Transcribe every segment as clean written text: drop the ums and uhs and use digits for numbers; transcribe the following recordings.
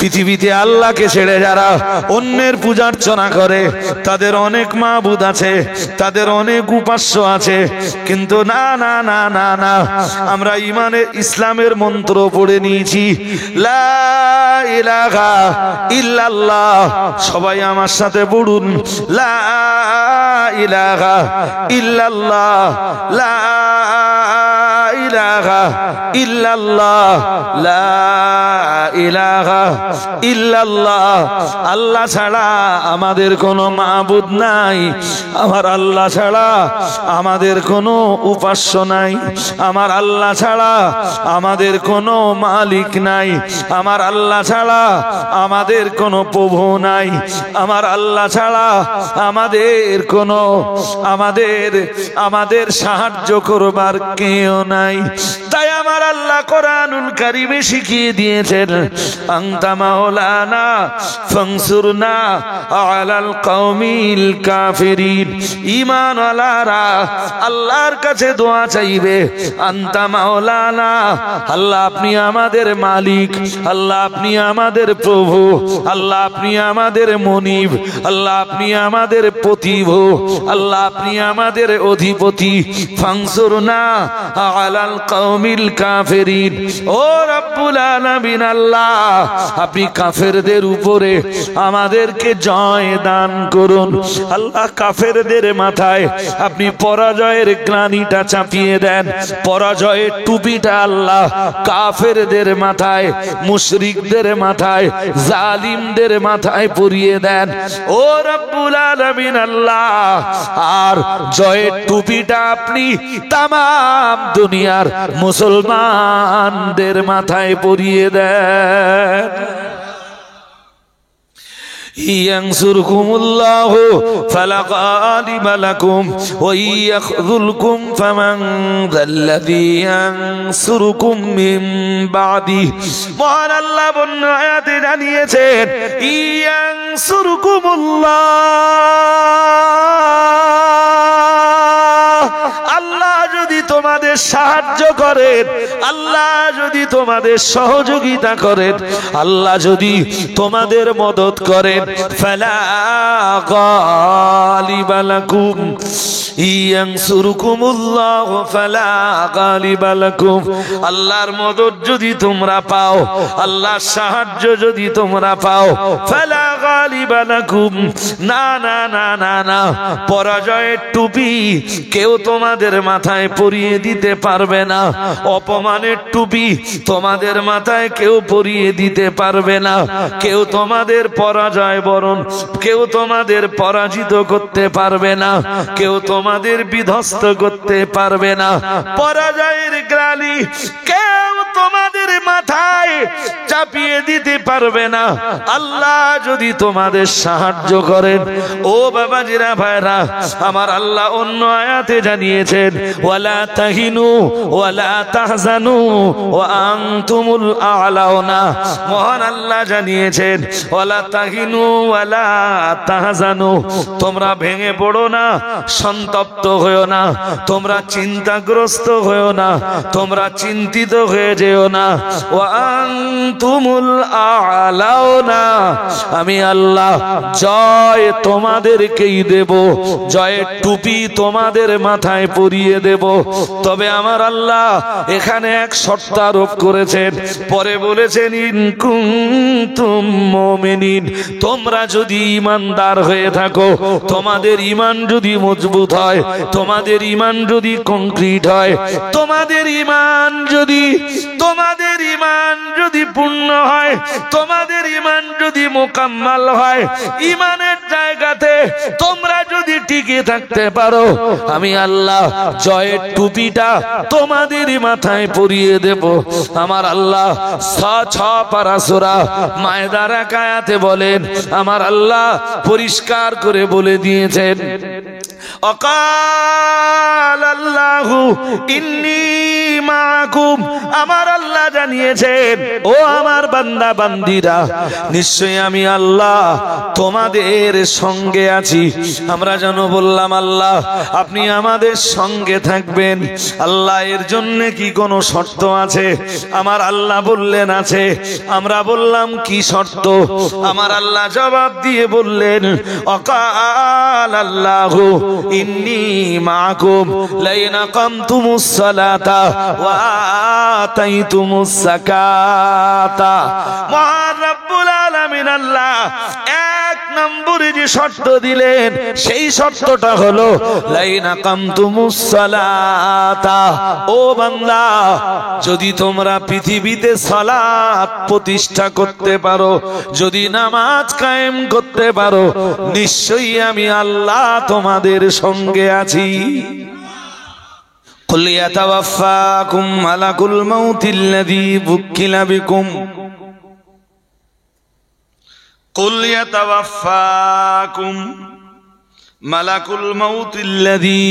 পৃথিবীতে আল্লাহকে ছেড়ে যারা অন্যের পূজার্চনা করে তাদের অনেক মাবুদ আছে, তাদের অনেক উপাস্য আছে, কিন্তু না না না না না, আমরা ইমানে ইসলামের মন্ত্র পড়ে নিয়েছি, লা ইলাহা ইল্লাল্লাহ। সবাই আমার সাথে পড়ুন, লা ইলাহা ইল্লাল্লাহ, লা ইলাহা ইল্লাল্লাহ, লা ইলাহা ইল্লাল্লাহ। আল্লাহ ছাড়া আমাদের কোনো মাবুদ নাই, আমার আল্লাহ ছাড়া আমাদের কোনো উপাস্য নাই, আমার আল্লাহ ছাড়া আমাদের কোনো মালিক নাই, আমার আল্লাহ ছাড়া আমাদের কোনো প্রভু নাই, আমার আল্লাহ ছাড়া আমাদের কোনো আমাদের সাহায্য করবার কেউ নাই। তাই আমার আল্লাহ কোরআনুল কারীমে শিখিয়ে দিয়েছেন, আনতা মাওলানা ফানসুরনা আলাল কওমিল কাফিরিন। ঈমানওয়ালারা আল্লাহর কাছে দোয়া চাইবে, আনতা মাওলানা, আল্লাহ আপনি আমাদের মালিক, আল্লাহ আপনি আমাদের প্রভু, আল্লাহ আপনি আমাদের মুনিব, আল্লাহ আপনি আমাদের প্রতিভু, আল্লাহ আপনি আমাদের অধিপতি। ফানসুরনা আলাল কওমিল কাফিরিন। ও রব্বুল আলামিন, আল্লাহ আপনি কাফেরদের উপরে আমাদেরকে জয় দান করুন। আল্লাহ কাফেরদের মাথায় আপনি পরাজয়ের গ্লানিটা চাপিয়ে দেন, পরাজয়ের টুপিটা আল্লাহ কাফেরদের মাথায়, মুশরিকদের মাথায়, জালিমদের মাথায় পরিয়ে দেন ও রব্বুল আলামিন আল্লাহ। আর জয়ের টুপিটা আপনি তামাম দুনিয়ার মুসলমানদের মাথায় পরিয়ে দেন। ইয়ানসুরকুমুল্লাহু ফালা গালিবা লাকুম ওয়া ইয়াখযুলকুম ফামান যাল্লাযী ইয়ানসুরকুম মিন বাদি। মহান আল্লাহ বন্য আয়াতে জানিয়েছেন, ইয়ানসুরকুমুল্লাহ, আল্লাহ যদি তোমাদের সাহায্য করেন, আল্লাহ যদি তোমাদের সহযোগিতা করেন, আল্লাহ যদি তোমাদের মদদ করেন, ফালা গালিবা লাকুম, ইয়ানসুরকুমুল্লাহ ফালা গালিবা লাকুম। আল্লাহর মদদ যদি তোমরা পাও, আল্লাহর সাহায্য যদি তোমরা পাও, ফালা গালিবা লাকুম, না না না না না, পরাজয়ের টুপি কেউ তোমাদের মাথায় পরিয়ে দিতে পারবে না, অপমানের টুপি তোমাদের মাথায় কেউ পরিয়ে দিতে পারবে না, কেউ তোমাদের পরাজয় বরণ, কেউ তোমাদের পরাজিত করতে পারবে না, কেউ তোমাদের বিধ্বস্ত করতে পারবে না। পরাজয়ের গ্লানি কেউ তোমাদের মাথায় চাপিয়ে দিতে পারবে না, আল্লাহ যদি তোমাদের সাহায্য করেন। ও বাবাজিরা ভাইরা আমার, আল্লাহ অন্য আয়াতে জানিয়েছেন, ওয়ালা তাহিনু ওয়ালা তাহজানু ওয়া আনতুমুল আ'লাউনা। মহান আল্লাহ জানিয়েছেন, ওয়ালা তাহিনু ওয়ালা তাহজানু, তোমরা ভেঙে পড়ো না, সন্তপ্ত হয়েও না, তোমরা চিন্তাগ্রস্ত হয়েও না, তোমরা চিন্তিত হয়ে যেও না। ওয়া আনতুমুল আ'লাউনা, আমি আল্লাহ জয় তোমাদেরকেই দেব, জয়ের টুপি তোমাদের মাথায় পরিয়ে দেব। তবে আমার আল্লাহ এখানে এক শর্ত আরোপ করেছেন, পরে বলেছেন, ইন কুনতুম মুমিনিন, তোমরা যদি ঈমানদার হয়ে থাকো, তোমাদের ঈমান যদি মজবুত হয়, তোমাদের ঈমান যদি কংক্রিট হয়, তোমাদের ঈমান যদি পূর্ণ হয়, তোমাদের ঈমান যদি মোকাম্মাল হয়, ঈমানের জায়গাতে তোমরা যদি টিকে থাকতে পারো, আমি আল্লাহ জয়ের টুপিটা তোমাদেরই মাথায় পরিয়ে দেব। আমার আল্লাহ 6 পারা সূরা মায়দার এক আয়াতে বলেন, আমার আল্লাহ পরিষ্কার করে বলে দিয়েছেন, অকাল আল্লাহু ইন্নী মাআকুম, আমার আল্লাহ জানিয়েছেন ও আমার বান্দা বান্দিরা, নিশ্চয়ই আমি আল্লাহ তোমাদের সঙ্গে আছি। আমরা যেন বললাম আল্লাহ আপনি আমাদের সঙ্গে থাকবেন। আল্লাহ এর জন্য কি কোনো শর্ত আছে? আমার আল্লাহ বললেন আছে। আমরা বললাম কি শর্ত? আমার আল্লাহ জবাব দিয়ে বললেন অকাল আল্লাহু ইন্নী মাআকুম লাইন আকামতুমুস সালাতা ওয়া আতাইতুমুস যাকাতা। মহান রব্বুল আলামিন আল্লাহ এক নম্বরে যে শর্ত দিলেন সেই শর্তটা হলো লাইন আকামতুমুস সালাতা, ও বান্দা যদি তোমরা পৃথিবীতে সালাত প্রতিষ্ঠা করতে পারো, যদি নামাজ কায়েম করতে পারো, নিশ্চয়ই আমি আল্লাহ তোমাদের সঙ্গে আছি। কুল ইয়াতাওয়াফাকুম মালাকুল মাউতিল্লাযী বুক্কিলা বিকুম, কুল ইয়াতাওয়াফাকুম মালাকুল মাউতিল্লাযী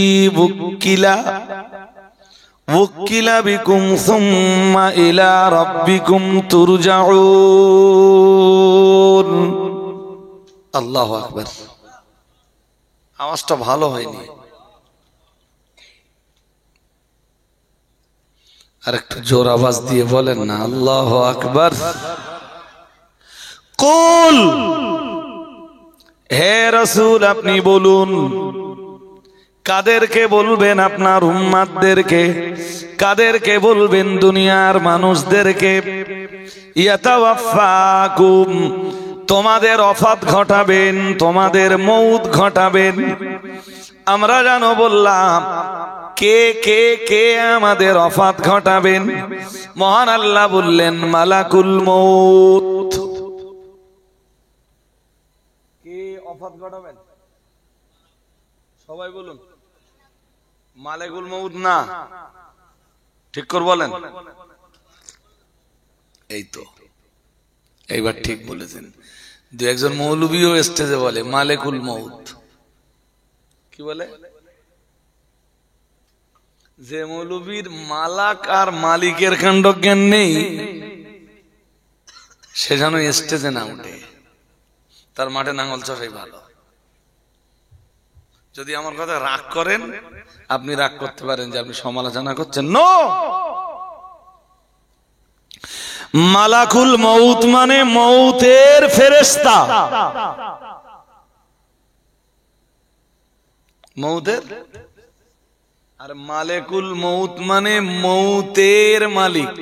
বুক্কিলা বিকুম সুম্মা ইলা রাব্বিকুম তুরজাউন। আল্লাহু আকবার। আওয়াজটা ভালো হয়নি, আর একটু জোর আওয়াজ দিয়ে বলেন না আল্লাহু আকবার। কুল, হে রাসূল আপনি বলুন। কাদেরকে বলবেন? আপনার উম্মতদেরকে। কাদেরকে বলবেন? দুনিয়ার মানুষদেরকে। ইয়াতাওয়াফাকুম, তোমাদের ওফাত ঘটাবেন, তোমাদের মউত ঘটাবেন। আমরা জানো বললাম কে কে কে আমাদের ওফাত ঘটাবেন? মহান আল্লাহ বললেন মালাকুল মউত। কে ওফাত ঘটাবেন? সবাই বলুন। মালাকুল মউত না, ঠিক করে বলেন। এই তো এইবার ঠিক বলেছেন। দু একজন মৌলবীও স্টেজে বলে মালাকুল মউত। কি বলে? যে মৌলবীর মালাক আর মালিকের কাণ্ড জ্ঞান নেই সে যেন স্টেজে না উঠে, তার মাঠে নাঙ্গল চড়াই ভালো। যদি আমার কথা রাগ করেন আপনি রাগ করতে পারেন যে আপনি সমালোচনা করছেন। নো, মালাকুল মউত মানে মউতের ফেরেশতা। মউতের, আর মালাকুল মউত মানে মউতের মালিক।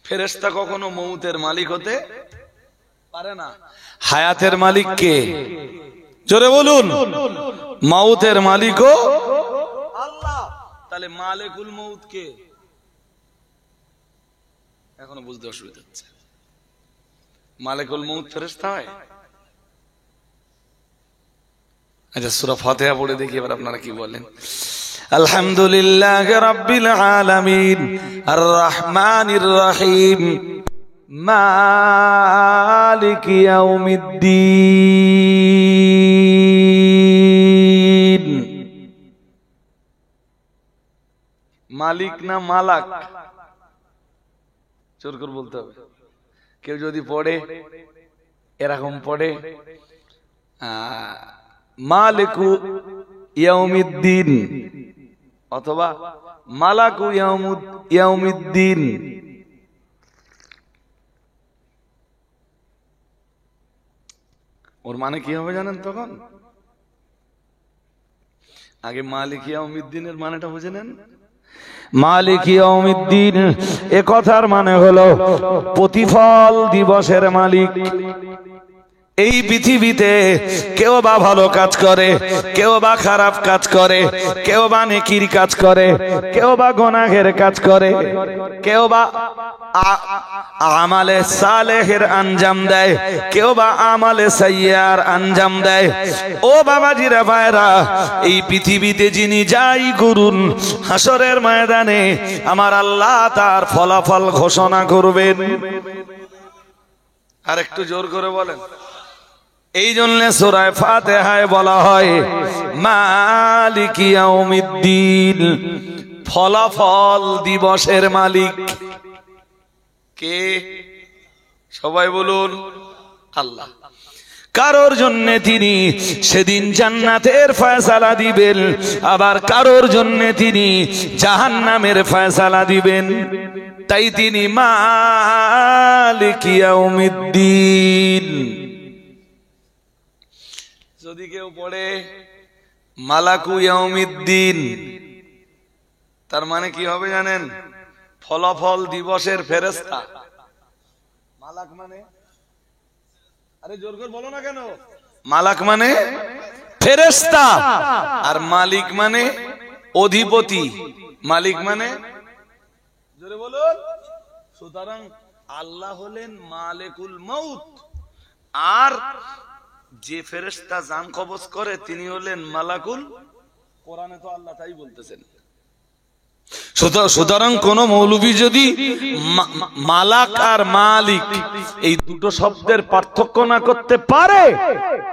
ফেরেশতা কখনো মউতের মালিক হতে পারে না। হায়াতের মালিক কে? জোরে বলুন। মউতের মালিকও আল্লাহ। তাহলে মালিকুল মউত কে? এখনো বুঝতে অসুবিধা হচ্ছে। মালিকুল মউত ফেরেশতা হয়? আচ্ছা সূরা ফাতিহা পড়ে দেখি এবার আপনারা কি বলেন। আলহামদুলিল্লাহি রাব্বিল আলামিন আর রহমানির রহিম মালিকি ইয়াউমিদ্দিন। মালিক না মালাক? জোর করে বলতে হবে। কেউ যদি পড়ে এরকম পড়ে মালিকু ইয়াউমিদ্দিন অথবা মালাকু ইয়াউমিদ্দিন, ওর মানে কি হবে জানেন? তখন আগে মালিক ইয়াউমিদ্দিনের মানেটা বুঝে নেন। মালিক ইয়াউমিদ্দিন এ কথার মানে হলো প্রতিফল দিবসের মালিক। এই পৃথিবীতে কেউ বা ভালো কাজ করে, কেউ বা খারাপ কাজ করে, কেউ বা নেকির কাজ করে, কেউ বা গুনাহের কাজ করে, কেউ বা আমালে সালেহের আঞ্জাম দেয়, কেউ বা আমালে সাইয়্যার আঞ্জাম দেয়। ও বাবাজিরা ভাইরা, এই পৃথিবীতে যিনি যাই করুন, হাসরের ময়দানে আমার আল্লাহ তার ফলাফল ঘোষণা করবেন। আর একটু জোর করে বলেন। এই জন্য সূরা ফাতিহায় বলা হয় মালিকি ইয়াউমিদ্দিন, ফলাফল দিবসের মালিক কে? সবাই বলুন আল্লাহ। কারোর জন্য তিনি সেদিন জান্নাতের ফয়সালা দিবেন, আবার কারোর জন্য তিনি জাহান্নামের ফয়সালা দিবেন। তাই তিনি মালিক ইয়াউমিদ্দিন। যদি কেউ পড়ে মালাকু ইয়াউমিদ্দিন, তার মানে কি হবে জানেন? ফলাফল দিবসের ফেরেশতা। মালাক মানে, আরে জোর করে বলো না কেন? মালাক মানে ফেরেশতা, আর মালিক মানে অধিপতি। মালিক মানে জোরে বলুন। সুতরাং আল্লাহ হলেন মালিকুল মউত, আর যে ফেরেশতা জান কবজ করে তিনি হলেন মালাকুল। কোরআনে তো আল্লাহ তাই বলতেছেন। সুতরাং কোন মৌলবী যদি মালাক আর মালিক এই দুটো শব্দের পার্থক্য না করতে পারে,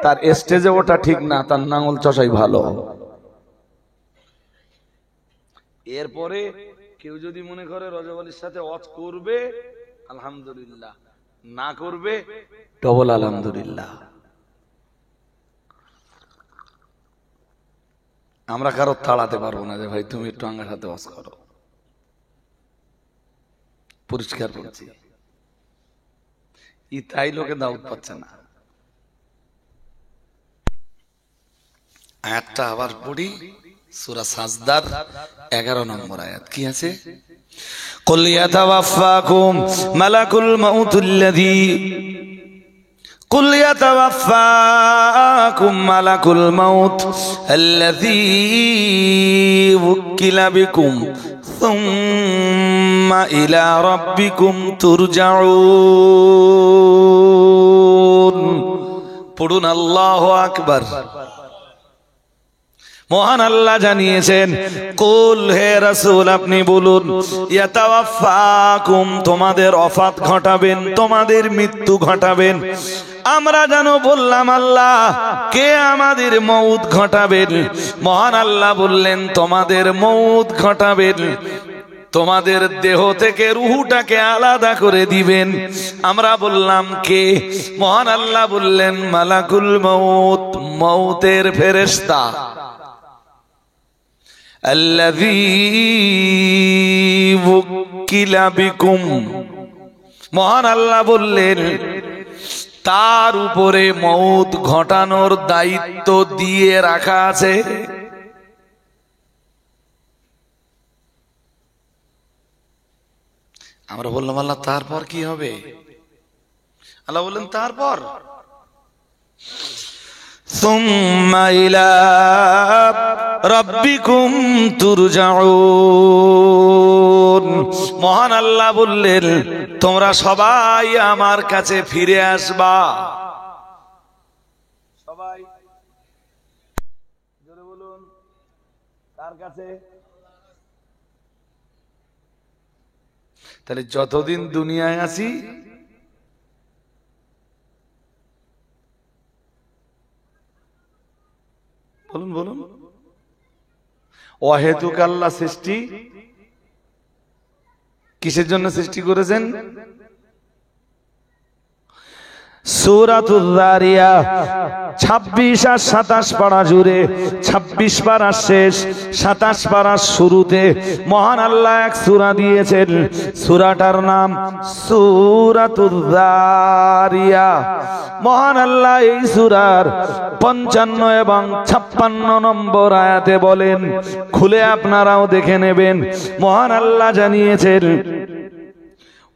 তার স্টেজে ওটা ঠিক না, তার নাঙ্গল চষাই ভালো। এরপরে কেউ যদি মনে করে রজব আলীর সাথে ওয়াজ করবে, আলহামদুলিল্লাহ, না করবে ডবল আলহামদুলিল্লাহ। আমরা কারো তাড়াতে পারবো না যে ভাই তুমি একটু আমার সাথে ওয়াজ করো। পরিষ্কার বলছি, তাই লোকে দাউদ পাচ্ছে না। আয়াতটা আবার পড়ি, সূরা সাজদার 11 নম্বর আয়াত। কি আছে? কুল ইয়াতাওয়াফাকুম মালাকুল মাউতুল্লাযী قل يتوفاكم ملك الموت الذي وكل بكم ثم إلى ربكم ترجعون। পড়ুন আল্লাহু আকবার। মহান আল্লাহ জানিয়েছেন, কুল হে রাসূল আপনি বলুন, ইয়াতাওয়াফাকুম তোমাদের ওফাত ঘটাবেন, তোমাদের মৃত্যু ঘটাবেন। আমরা জানো বললাম আল্লাহ, কে আমাদের মউত ঘটাবেন? মহান আল্লাহ বললেন তোমাদের মউত ঘটাবেন, তোমাদের দেহ থেকে রূহটাকে আলাদা করে দিবেন। আমরা বললাম কে? মহান আল্লাহ বললেন মালাকুল মউত, মউতের ফেরেশতা। আল্লাযী ওয়াক্কিলা বিকুম, মহান আল্লাহ বললেন তার উপরে মউত ঘটানোর দায়িত্ব দিয়ে রাখা আছে। আমরা বললাম আল্লাহ তারপর কি হবে? আল্লাহ বললেন তারপর সুম্মা ইলা রাব্বিকুম তুরজাউন। মহান আল্লাহ বললেন তোমরা সবাই আমার কাছে ফিরে আসবা। সবাই জোরে বলুন, কার কাছে? তাহলে যতদিন দুনিয়ায় আছি বলুন বলুন, অহেতুক আল্লাহ সৃষ্টি কিসের জন্য সৃষ্টি করেছেন? সূরাতুল যারিয়াত 26 আর 27 পারা জুড়ে, 26 পারা শেষ, 27 পারা শুরুতে মহান আল্লাহ এক সূরা দিয়েছেন। সূরাটার নাম সূরাতুল যারিয়াত। মহান আল্লাহ এই সূরার 55 এবং 56 নম্বর আয়াতে বলেন, খুলে আপনারাও দেখে নেবেন। মহান আল্লাহ জানিয়েছেন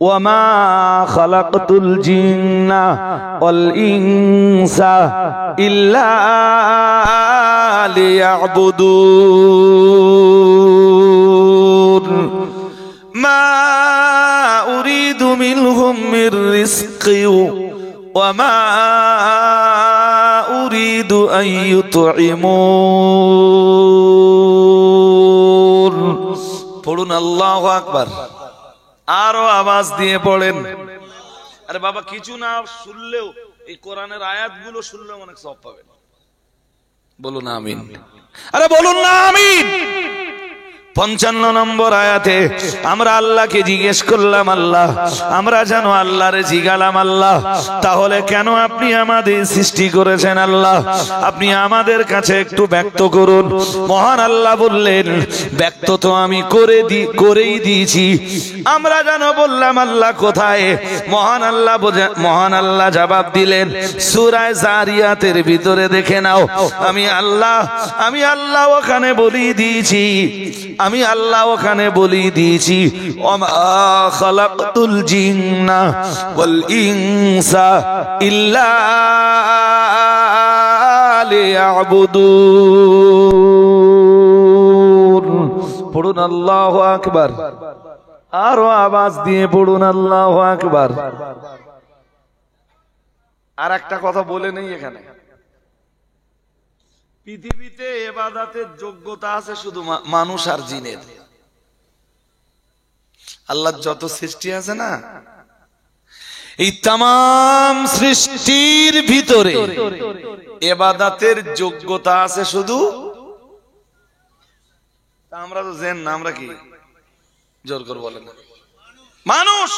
ওয়ামা খালাকতুল জিন্না ওয়াল ইনসা ইল্লা লিয়াবুদুন মা উরিদু মিনহুম মির রিজকি ওয়ামা উরিদু আন ইউতঈমুন। পড়ুন আল্লাহু আকবার, আরো আওয়াজ দিয়ে পড়েন। আরে বাবা, কিছু না শুনলেও এই কোরআনের আয়াতগুলো শুনলেও অনেক সওয়াব পাবেন। বলুন আমিন। আরে বলুন না আমিন। 55 নম্বর আয়াতে আমরা আল্লাহকে জিজ্ঞেস করলাম, আল্লাহ আমরা যেন আল্লাহরে জিগালাম, আল্লাহ তাহলে কেন আপনি আমাদের সৃষ্টি করেছেন, আল্লাহ আপনি আমাদের কাছে একটু ব্যক্ত করুন। মহান আল্লাহ বললেন, ব্যক্ত তো আমি করেই দিয়েছি। আমরা যেন বললাম আল্লাহ কোথায়? মহান আল্লাহ জবাব দিলেন, সূরা জারিয়াতের ভিতরে দেখে নাও। আমি আল্লাহ ওখানে বলি দিয়েছি, আমি আল্লাহ ওখানে বলি দিয়েছি, ওমা খালাকতুল জিন্না ওয়াল ইনসা ইল্লা লিয়াবুদুন। পড়ুন আল্লাহু আকবার, আরো আওয়াজ দিয়ে পড়ুন আল্লাহু আকবার। আর একটা কথা বলে নেই, এখানে পৃথিবীতে ইবাদতের যোগ্যতা আছে শুধু মানুষ আর জিনের। আল্লাহর যত সৃষ্টি আছে না, এই তামাম সৃষ্টির ভিতরে ইবাদতের যোগ্যতা আছে শুধু। আমরা তো জেন না, আমরা কি জোর করে বলেন না, মানুষ।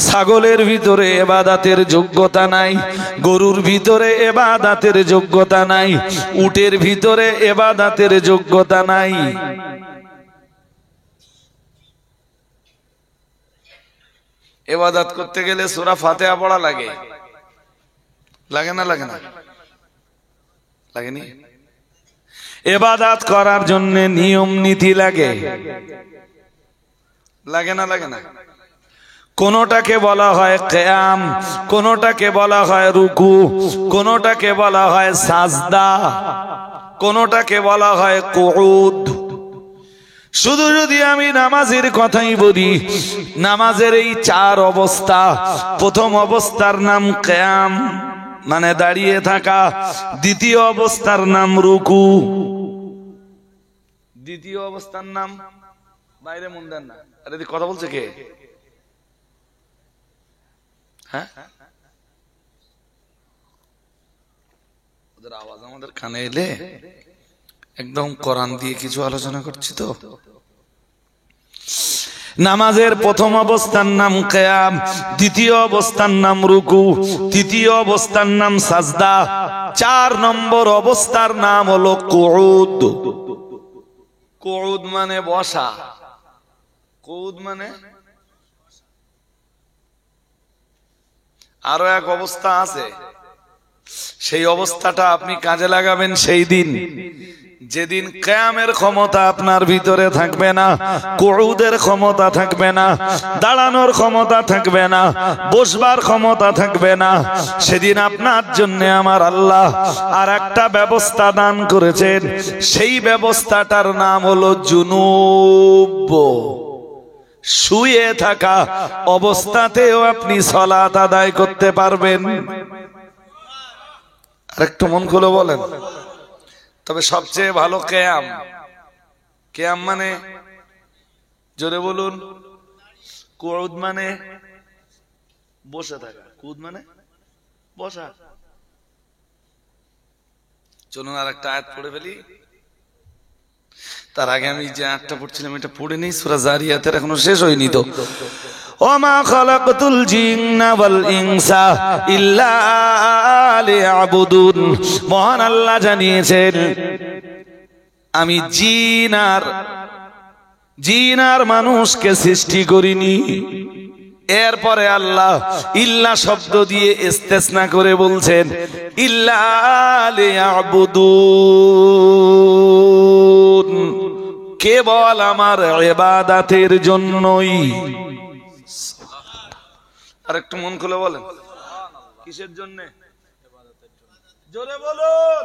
ছাগলের ভিতরে ইবাদতের যোগ্যতা নাই, গরুর ভিতরে ইবাদতের যোগ্যতা নাই, উটের ভিতরে ইবাদতের যোগ্যতা নাই। ইবাদত করতে গেলে সূরা ফাতিহা পড়া লাগে, লাগে না? লাগে না? লাগেনি? ইবাদত করার জন্য নিয়ম নীতি লাগে, লাগে না? লাগে না? কোনটাকে বলা হয় কিয়াম, কোনটাকে বলা হয় রুকু, কোনটাকে বলা হয় সাজদা, কোনটাকে বলা হয় কুউদ। শুধু যদি আমি নামাজের কথাই বলি, নামাজের এই 4 অবস্থা। প্রথম অবস্থার নাম কিয়াম, মানে দাঁড়িয়ে থাকা। দ্বিতীয় অবস্থার নাম রুকু। দ্বিতীয় অবস্থার নাম, বাইরে মন দেন না, আরে কথা বলছে কে? হ্যাঁ, ওদের আওয়াজ আমাদের কানে এলে একদম কোরআন দিয়ে কিছু আলোচনা করছি তো। নামাজের প্রথম অবস্থার নাম কিয়াম, দ্বিতীয় অবস্থার নাম রুকু, তৃতীয় অবস্থার নাম সাজদা, 4 নম্বর অবস্থার নাম হলো কুউদ। কুউদ মানে বসা। কুউদ মানে আরো এক অবস্থা আছে, সেই অবস্থাটা আপনি কাজে লাগাবেন সেই দিন যেদিন কিয়ামের ক্ষমতা আপনার ভিতরে থাকবে না, কুউদের ক্ষমতা থাকবে না, দাঁড়ানোর ক্ষমতা থাকবে না, বসবার ক্ষমতা থাকবে না। সেদিন আপনার জন্য আমার আল্লাহ আর একটা ব্যবস্থা দান করেছেন, সেই ব্যবস্থাটার নাম হলো জুনুব। শুয়ে থাকা অবস্থাতেও আপনি সালাত আদায় করতে পারবেন। আর একটু মন খুলে বলেন। তবে সবচেয়ে ভালো কিয়াম। কিয়াম মানে জোরে বলুন। কুউদ মানে বসে থাকা, কুউদ মানে বসা। চলুন আর একটা আয়াত পড়ে ফেলি। তার আগে আমি যে আয়াতটা পড়ছিলাম এটা পড়ে নেই, সূরা জারিয়াতের এখনো শেষ হয়নি তো। ওমা খালাকতুল জিন্না ওয়াল ইনসা ইল্লা লিয়াবুদুন। মহান আল্লাহ জানিয়েছেন, আমি জিন আর মানুষকে সৃষ্টি করিনি। এরপরে আল্লাহ ইল্লা শব্দ দিয়ে ইস্তেসনা করে বলছেন, ইল্লা লিয়াবুদুন, কেবল আমার ইবাদতের জন্যই। আর একটু মন খুলে বলেন, কিসের জন্য? জোরে বলুন।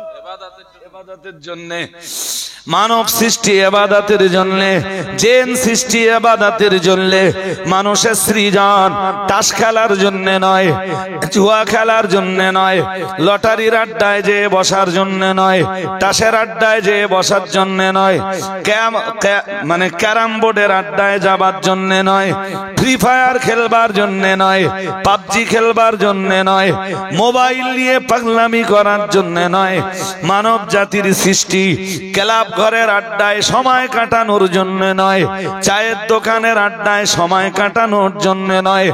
ইবাদতের জন্য। মানব সৃষ্টি ইবাদতের জন্য, জিন সৃষ্টি ইবাদতের জন্য। মানুষের সৃজন তাস খেলার জন্য নয়, জুয়া খেলার জন্য নয়, লটারির আড্ডায় যে বসার জন্য নয়, তাসের আড্ডায় যে বসার জন্য নয়, মানে ক্যারাম বোর্ডের আড্ডায় যাবার জন্য নয়, ফ্রি ফায়ার খেলবার জন্য নয়, পাবজি খেলবার জন্য নয়, মোবাইল নিয়ে পাগলামি করার করার জন্য নয়, মানব জাতির সৃষ্টি ক্লাব ঘরের আড্ডায় সময় কাটানোর জন্য নয়, চায়ের দোকানের আড্ডায় সময় কাটানোর জন্য নয়,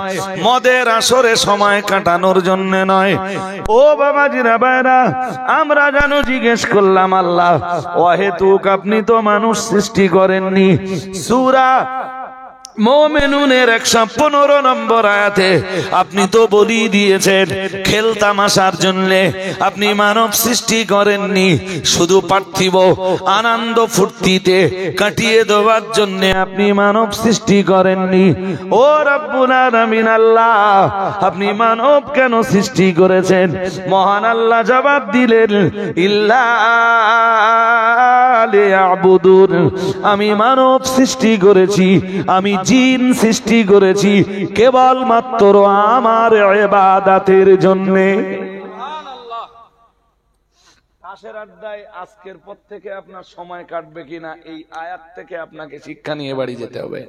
মদের আসরে সময় কাটানোর জন্য নয়। ও বাবাজিরা ভাইরা, আমরা জানো জিজ্ঞেস করলাম আল্লাহ অহেতুক আপনি তো মানুষ সৃষ্টি করেননি। সূরা মুমিনুনের 115 নম্বর আয়াতে আপনি তো বলি দিয়েছেন খেল তামাশার জন্য আপনি মানব সৃষ্টি করেননি, শুধু পার্থিব আনন্দ ফুর্তিতে কাটিয়ে দেওয়ার জন্য আপনি মানব সৃষ্টি করেননি। ও রব্বুল আলামিন আল্লাহ, আপনি মানব কেন সৃষ্টি করেছেন? মহান আল্লাহ জবাব দিলেন ইল্লা লিয়াবুদুন, আমি মানব সৃষ্টি করেছি, আমি জিন সৃষ্টি করেছি কেবলমাত্র আমার ইবাদতের জন্য। সুবহানাল্লাহ। তাসের আড্ডায় আজকের পর থেকে আপনার সময় কাটবে কিনা এই আয়াত থেকে আপনাকে শিক্ষা নিয়ে বাড়ি যেতে হবে।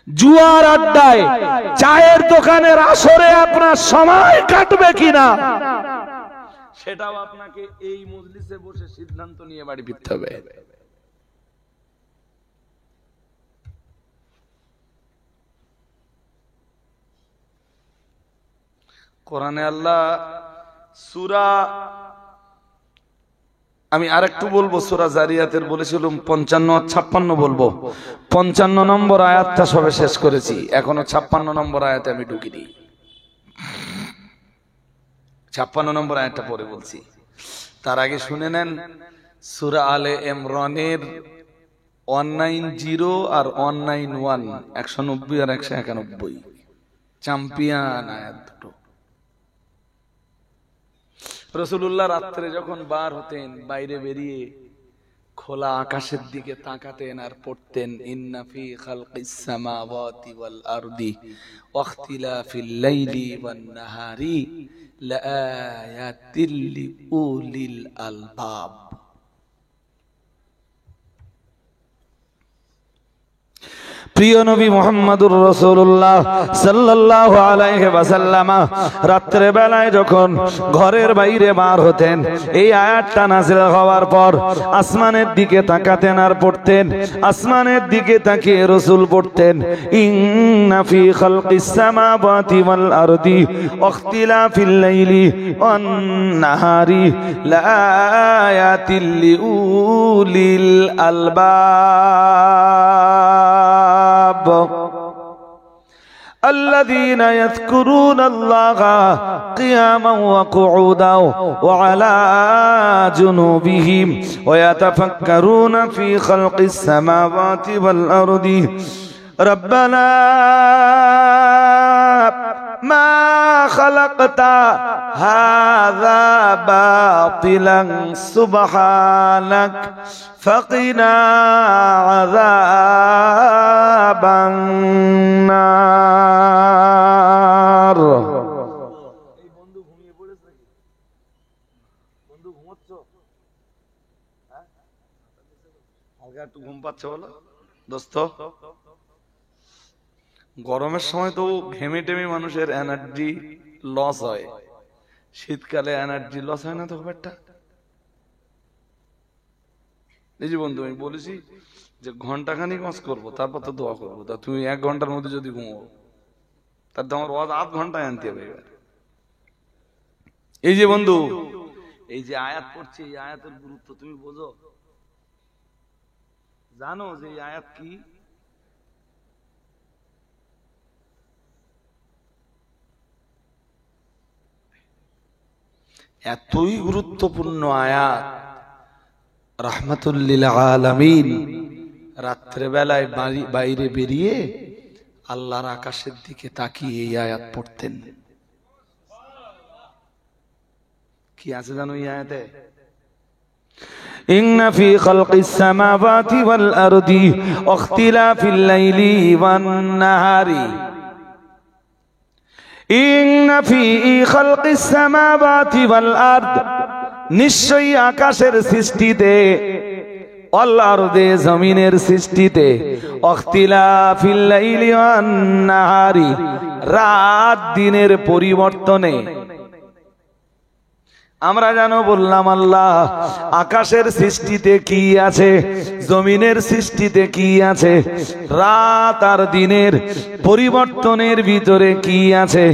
জুয়ার আড্ডায় চায়ের দোকানের আসরে আপনার সময় কাটবে কিনা সেটাও আপনাকে এই মজলিসে বসে সিদ্ধান্ত নিয়ে বাড়ি ফিরতে হবে। কোরআনে আল্লাহ সূরা, আমি আরেকটু বলবো, সূরা জারিয়াতের বলেছিলাম 55 আর 56 বলবো, 55 নম্বর আয়াতটা সবে শেষ করেছি, এখনো 56 নম্বর আয়াতে আমি ঢুকিনি। 56 নম্বর আয়াতটা পরে বলছি, তার আগে শুনে নেন সূরা আলে ইমরানের 190 আর 191, 190 আর 191 চ্যাম্পিয়ন আয়াত দুটো। রাসূলুল্লাহ রাত্রে যখন বার হতেন, বাইরে বেরিয়ে খোলা আকাশের দিকে তাকাতেন আর পড়তেন ইন্না ফি খালকিস সামাওয়াতি ওয়াল আরদি ওয়াখতিলাফিল লাইলি ওয়ান নাহারি লাআয়াতিল লিউলিল আলবাব। প্রিয় নবী মুহাম্মদুর রাসূলুল্লাহ সাল্লাল্লাহু আলাইহি ওয়াসাল্লাম রাত্রে বেলায় যখন ঘরের বাইরে বার হতেন, এই আয়াতটা নাযিল হওয়ার পর আসমানের দিকে তাকাতেন আর পড়তেন, আসমানের দিকে তাকিয়ে রাসূল পড়তেন ইন্না ফি খালকিস সামাওয়াতি ওয়াল আরদি ওয়াখতিলাফিল লাইলি ওয়ান নাহারি লাআয়াতিল লিউলিল আলবাব الذين يذكرون الله قياما وقعودا وعلى جنوبهم ويتفكرون في خلق السماوات والأرض ربنا ما خلقت هذا باطلا سبحانك فقنا عذاب النار। এই বন্ধু ঘুমিয়ে পড়েছে নাকি? বন্ধু ঘুমোচ্ছ? হ্যাঁ, হালকা একটু ঘুম পাচ্ছে বলো দোস্ত। গরমের সময় তো ঘেমে টেমে মানুষের এনার্জি লস হয়, শীতকালে এনার্জি লস হয় না তো খুব একটা। এই যে বন্ধু আমি বলেছি যে ঘন্টাখানিক ওয়াজ করবো, তারপর তো দোয়া করবো, তা তুমি 1 ঘন্টার মধ্যে যদি ঘুমাও তার তো আমার ওয়াজ 8 ঘন্টায় আনতে হবে। এবার এই যে বন্ধু এই যে আয়াত পড়ছে, এই আয়াতের গুরুত্ব তুমি বোঝো? জানো যে এই আয়াত কি? এতই গুরুত্বপূর্ণ আয়াত, রাহমাতুল লিল আলামিন রাত্রে বেলায় বাইরে বেরিয়ে আল্লাহর আকাশের দিকে তাকিয়ে এই আয়াত পড়তেন। কি আছে জানো এই আয়াতে? ইন্না ফি খালকিস সামাওয়াতি ওয়াল আরদি ওয়াখতিলাফিল লাইলি ওয়ান নাহারি ইন্না ফি খালকিস সামাওয়াতি ওয়াল আরদ, নিশ্চয়ই আকাশের সৃষ্টিতে, ওয়াল আরদে জমিনের সৃষ্টিতে, ওয়াখতিলাফিল লাইলি ওয়ান নাহারি রাত দিনের পরিবর্তনে, আমরা জানো বললাম আল্লাহ আকাশের সৃষ্টিতে কি আছে, জমিনের সৃষ্টিতে কি আছে, রাত আর দিনের পরিবর্তনের ভিতরে কি আছে।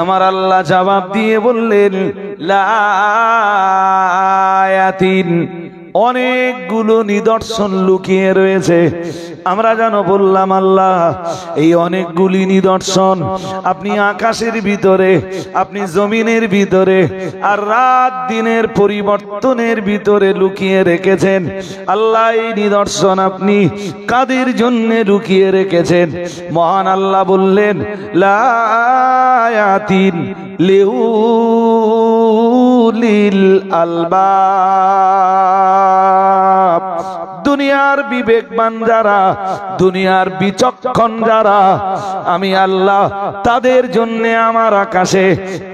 আমার আল্লাহ জবাব দিয়ে বললেন লা আয়াতিন, অনেকগুলো নিদর্শন লুকিয়ে রয়েছে। আমরা জানো বললাম আল্লাহ এই অনেকগুলি নিদর্শন আপনি আকাশের ভিতরে, আপনি জমিনের ভিতরে আর রাত দিনের পরিবর্তনের ভিতরে লুকিয়ে রেখেছেন। আল্লাহ এই নিদর্শন আপনি কাদের জন্য লুকিয়ে রেখেছেন? মহান আল্লাহ বললেন লা আয়াতিন লিউলিল আলবাব, দুনিয়ার বিবেকবান যারা, দুনিয়ার বিচক্ষণ যারা, আমি আল্লাহ তাদের জন্য আমার আকাশে,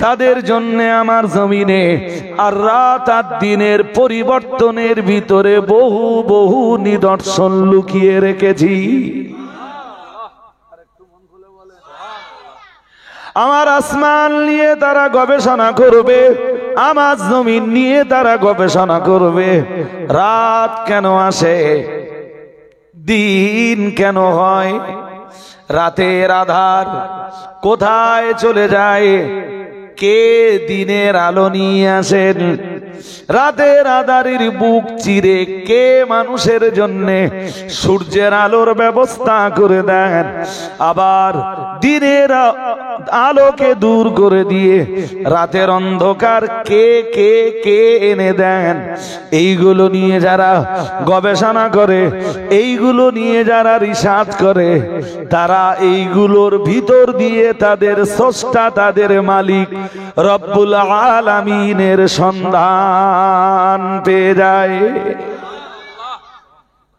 তাদের জন্য আমার জমিনে আর রাত আর দিনের পরিবর্তনের ভিতরে বহু বহু নিদর্শন লুকিয়ে রেখেছি। আমার আসমান নিয়ে তারা গবেষণা করবে, আমার জমিন নিয়ে তারা গবেষণা করবে। রাত কেন আসে, দিন কেন হয়, রাতের আধার কোথায় চলে যায়, কে দিনের আলো নিয়ে আসেন, রাতের আধারের বুক চিরে কে মানুষের জন্য সূর্যের আলোর ব্যবস্থা করে দেন, আবার দিনের আলোকে দূর করে দিয়ে রাতের অন্ধকার কে কে কে এনে দেন। এইগুলো নিয়ে যারা গবেষণা করে, এইগুলো নিয়ে যারা রিসার্চ করে, তারা এইগুলোর ভিতর দিয়ে তাদের স্রষ্টা, তাদের মালিক রব্বুল আলামিনের সন্ধান পেয়ে যায়।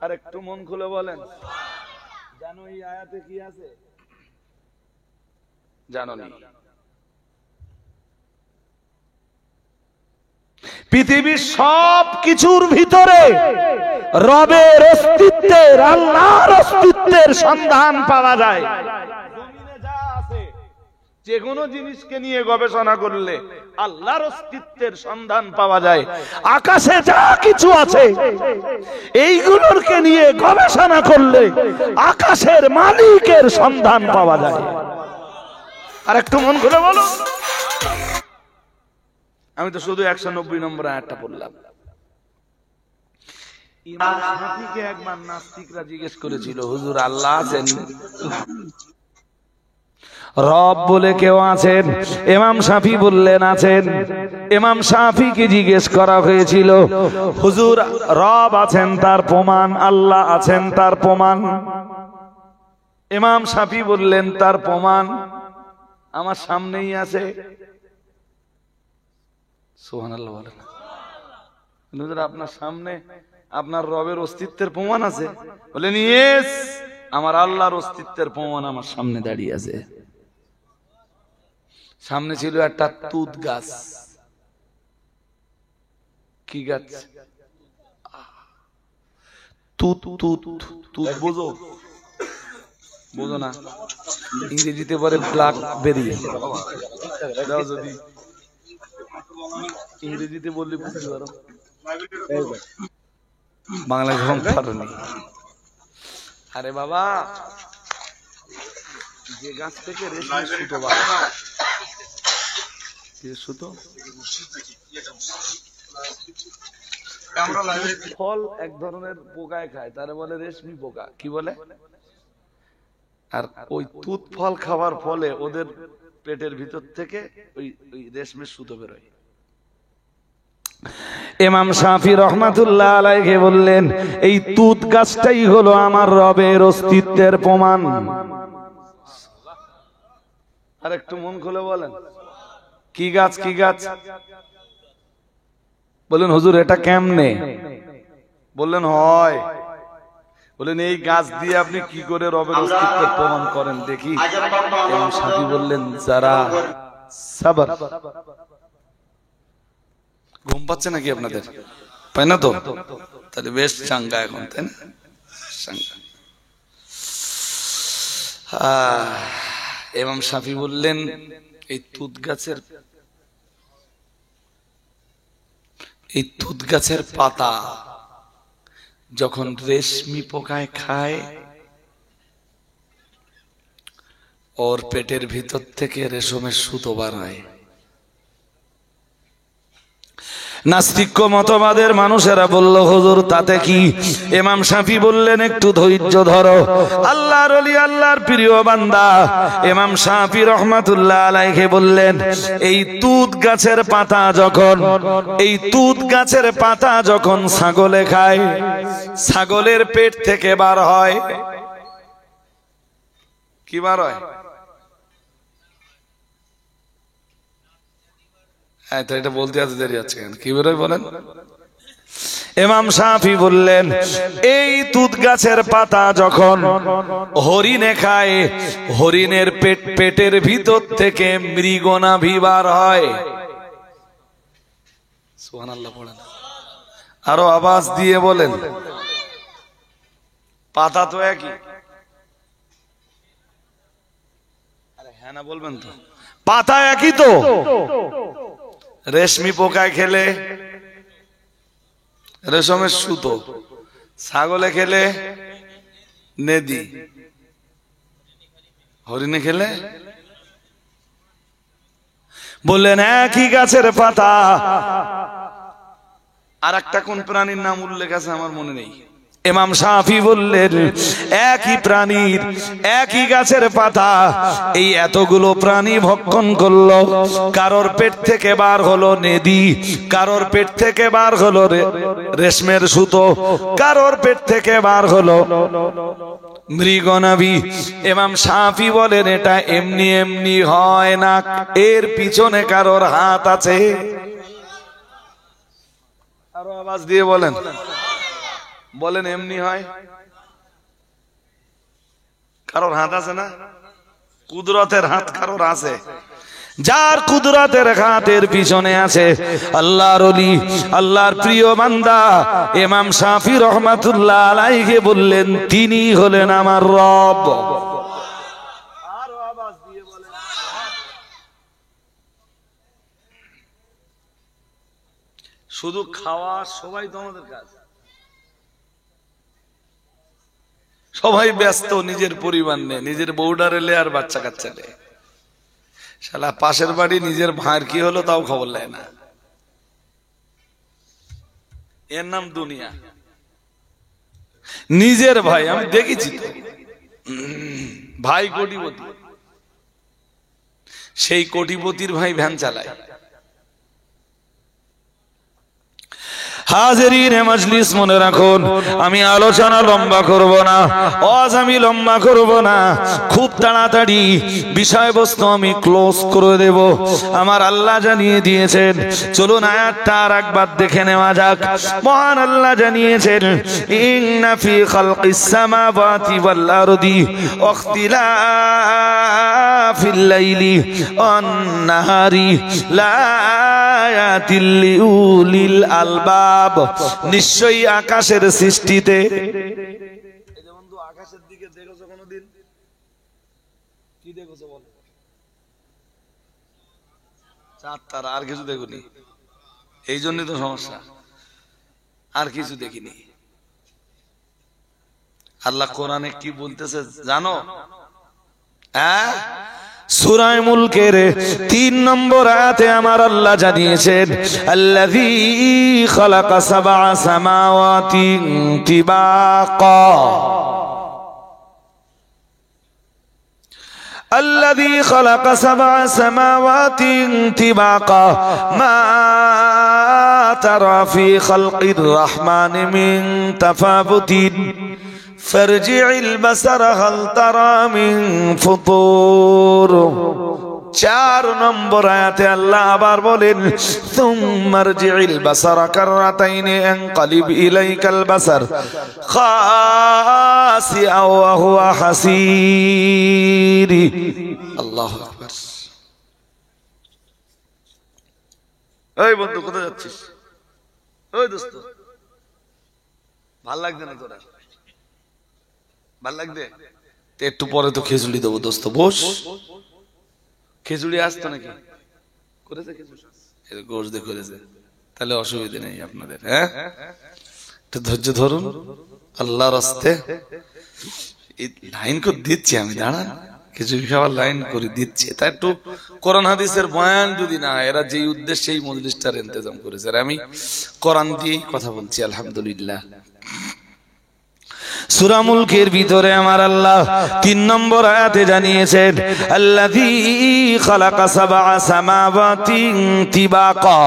আর একটু মন খুলে বলেন, জানো এই আয়াতে কি আছে? জানো না? পৃথিবীর সব কিছুর ভিতরে রবের অস্তিত্বের, আল্লাহর অস্তিত্বের সন্ধান পাওয়া যায়। জমিনে যা আছে, যে কোনো জিনিসকে নিয়ে গবেষণা করলে আল্লাহর অস্তিত্বের সন্ধান পাওয়া যায়। আকাশে যা কিছু আছে এইগুলোকে নিয়ে গবেষণা করলে আকাশের মালিকের সন্ধান পাওয়া যায়। আর একটু মন খুলে বলো। আমি তো শুধু 190 নম্বর আয়াতটা পড়লাম। ইমাম শাফিকে একবার নাস্তিকরা জিজ্ঞেস করেছিল, হুজুর আল্লাহ আছেন? রব বলে কেউ আছেন? ইমাম শাফি বললেন আছেন। ইমাম শাফিকে জিজ্ঞেস করা হয়েছিল, হুজুর রব আছেন তার প্রমাণ, আল্লাহ আছেন তার প্রমাণ? ইমাম শাফি বললেন তার প্রমাণ আমার সামনেই আছে। সুবহানাল্লাহ বলেন। হুজুর আপনার সামনে আপনার রবের অস্তিত্বের প্রমাণ আছে? বলেন ইয়েস, আমার আল্লাহর অস্তিত্বের প্রমাণ আমার সামনে দাঁড়িয়ে আছে। সামনে ছিল একটা তুত গাছ। কি গাছ? তুত তুত তুত বোঝো? বোঝো না? ইংরেজিতে বলে ব্ল্যাকবেরি। যদি ইংরেজিতে বললে বুঝতে পারো, বাংলায় যখন পারোনি। আরে বাবা, যে গাছ থেকে রেশমি সুতো বানায়, সুতো ফল এক ধরনের পোকায় খায়, তারা বলে রেশমি পোকা। কি বলে? আর ওই তুত ফল খাওয়ার ফলে ওদের পেটের ভিতর থেকে ওই রেশমের সুতো বেরোয়। ইমাম শাফি রহমাতুল্লাহ আলাইহি বললেন এই তুত গাছটাই হলো আমার রবের অস্তিত্বের প্রমাণ। আর একটু মন খুলে বলেন, কি গাছ? কি গাছ? বলেন হুজুর এটা কেমনে? বললেন হয়। বলেন এই গাছ দিয়ে আপনি কি করে রবের অস্তিত্বের প্রমাণ করেন দেখি। ইমাম শাফি বললেন যারা সাবর। ঘুম পাচ্ছে নাকি আপনাদের? পাই না তো? তাহলে বেশ চাঙ্গা এখন, তাই না? ইমাম শাফি বললেন এই তুত গাছের এই তুত গাছের পাতা যখন রেশমি পোকায় খায়, ওর পেটের ভিতর থেকে রেশমের সুতো বার হয়। নাস্তিক্য মতবাদের মানুষেরা বলল, হুজুর তাতে কি? ইমাম শাফি বললেন, একটু ধৈর্য ধরো। আল্লাহর ওলি, আল্লাহর প্রিয় বান্দা ইমাম শাফি রহমাতুল্লাহ আলাইহি বললেন, এই তুত গাছের পাতা যখন, এই তুত গাছের পাতা যখন ছাগলে খায়, ছাগলের পেট থেকে বার হয়, কি বার হয়? এটা বলতে আছে দেরি আছে, কি বেরোয় বলেন? ইমাম শাফি বললেন, এই তুত গাছের পাতা যখন হরিণে খায়, হরিণের পেটের ভিতর থেকে মৃগনাভি বার হয়। সুবহানাল্লাহ পড়েন, আরো আওয়াজ দিয়ে বলেন। পাতা তো একই, আরে হ্যাঁ না বলবেন তো? পাতা একই তো। রেশমি পোকায় খেলে রেশমের সুতো, ছাগলে খেলে নেদি, হরিণে খেলে, বললেন একই গাছের পাতা। আর একটা কোন প্রাণীর নাম উল্লেখ আছে আমার মনে নেই। ইমাম শাফি বললেন, একই প্রাণীর, একই গাছের পাতা, এই এতগুলো প্রাণী ভক্ষণ করলো। কারোর পেট থেকে বার হলো নেদি, কারোর পেট থেকে বার হলো রেশমের সুতো, কারোর পেট থেকে বার হলো মৃগনাভি। ইমাম শাফি বলেন, এটা এমনি এমনি হয় না, এর পিছনে কারোর হাত আছে। আরো আওয়াজ দিয়ে বলেন, বলেন এমনি হয়, কারোর হাত আছে না? কুদরতের হাত কারোর আছে। যার কুদরতের হাতের পিছনে আছে আল্লাহর ওলি, আল্লাহর প্রিয় বান্দা ইমাম শাফি রহমাতুল্লাহ আলাইহি বললেন, তিনি হলেন আমার রব। আরো আওয়াজ দিয়ে বলেন। শুধু খাওয়া সবাই তো আমাদের কাজ, সবাই ব্যস্ত নিজের পরিবার নিয়ে, নিজের বউডারে লে আর বাচ্চা কাচ্চা লে। শালা পাশের বাড়ি নিজের ভাইয়ের কি হলো তাও খবর নেয় না, এর নাম দুনিয়া। নিজের ভাই, আমি দেখেছি তো, ভাই কোটিপতি, সেই কোটিপতির ভাই ভ্যান চালায়। হাজিরিনে মজলিস, মনে রাখুন, আমি আলোচনা লম্বা করব না, আজ আমি লম্বা করব না, খুব তাড়াতাড়ি বিষয়বস্তু আমি ক্লোজ করে দেব। আমার আল্লাহ জানিয়ে দিয়েছেন, চলুন আয়াতটা আর একবার দেখে নেওয়া যাক। মহান আল্লাহ জানিয়েছেন, ইন্না ফি খালকিস সামাওয়াতি ওয়াল আরদি ওয়াখতিলাফিল লাইলি ওয়ান নাহারি লায়াতিল লিউলিল আলবাব। নিশ্চয়ই আকাশের সৃষ্টিতে, বন্ধু আকাশের দিকে দেখেছো কোনদিন? কি দেখেছো বলো? চাঁদ তারা, আর কিছু দেখুনি? এই জন্যই তো সমস্যা, আর কিছু দেখিনি। আল্লাহ কোরআনে কি বলতেছে জানো? হ্যাঁ, সূরা মুলকের 3 নম্বর আয়াতে আমার আল্লাহ জানিয়েছেন, আল্লাযী খালাকা সাবআ সামাওয়াতি তিবাকা, الذي خلق 7 سماوات طباقا ما ترى في خلق الرحمن من تفاوت فارجع البصر هل ترى من فطور। 4 নম্বর আয়াতে আল্লাহ আবার বলেন, সুম্মা আরজি'ল বাসারা কাররাতাইনি আনকালিব ইলাইকাল বাসার খাসিআ ওয়া হুয়া হাসীর। আল্লাহু আকবার। এই বন্ধু কোথায় যাচ্ছিস? ওই দোস্ত, ভাল লাগছে না তোরা? ভাল লাগবে? একটু পরে তো খিচুড়ি দেবো দোস্ত, বস। খিচুড়ি আসতো নাকি? করেছে খিচুড়ি, গোশ দিয়ে করেছে, তাহলে অসুবিধা নেই আপনাদের। হ্যাঁ, একটু ধৈর্য ধরুন আল্লাহর রাস্তে। এই লাইন করে দিচ্ছি আমি, দাঁড়ান, কিছু খাবার লাইন করে দিচ্ছে। তা একটু কোরআন হাদিসের বয়ান যদি না, এরা যেই উদ্দেশ্যে এই মজলিসটার ইন্তজাম করেছে, আমি কোরআন দিয়েই কথা বলছি আলহামদুলিল্লাহ। সূরা মুলকের ভিতরে আমার আল্লাহ 3 নম্বর আয়াতে জানিয়েছেন, আল্লাযী খালাকা সাবআ সামাওয়াতিন তিবাকা।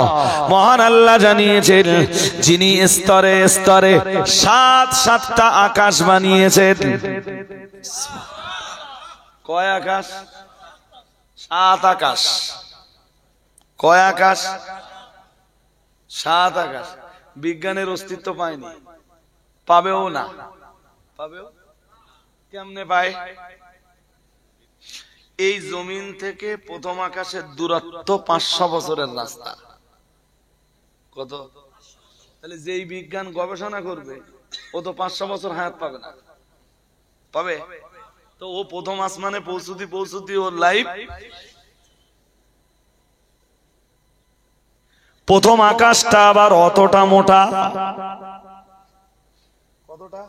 মহান আল্লাহ জানিয়েছেন, যিনি স্তরে স্তরে 7টা আকাশ বানিয়েছেন। কয় আকাশ? 7 আকাশ। কয় আকাশ? 7 আকাশ। বিজ্ঞানের অস্তিত্ব পায়নি, পাবেও না। পাবেও কেমনে পায়? এই জমিন থেকে প্রথম আকাশের দূরত্ব 500 বছরের রাস্তা। কত? তাহলে যেই বিজ্ঞান গবেষণা করবে ও তো 500 বছর হায়াত পাবে না, পাবে? তো ও প্রথম আসমানে পৌঁছতে ওর লাইফ। প্রথম আকাশটা আবার অতটা মোটা, কতটা?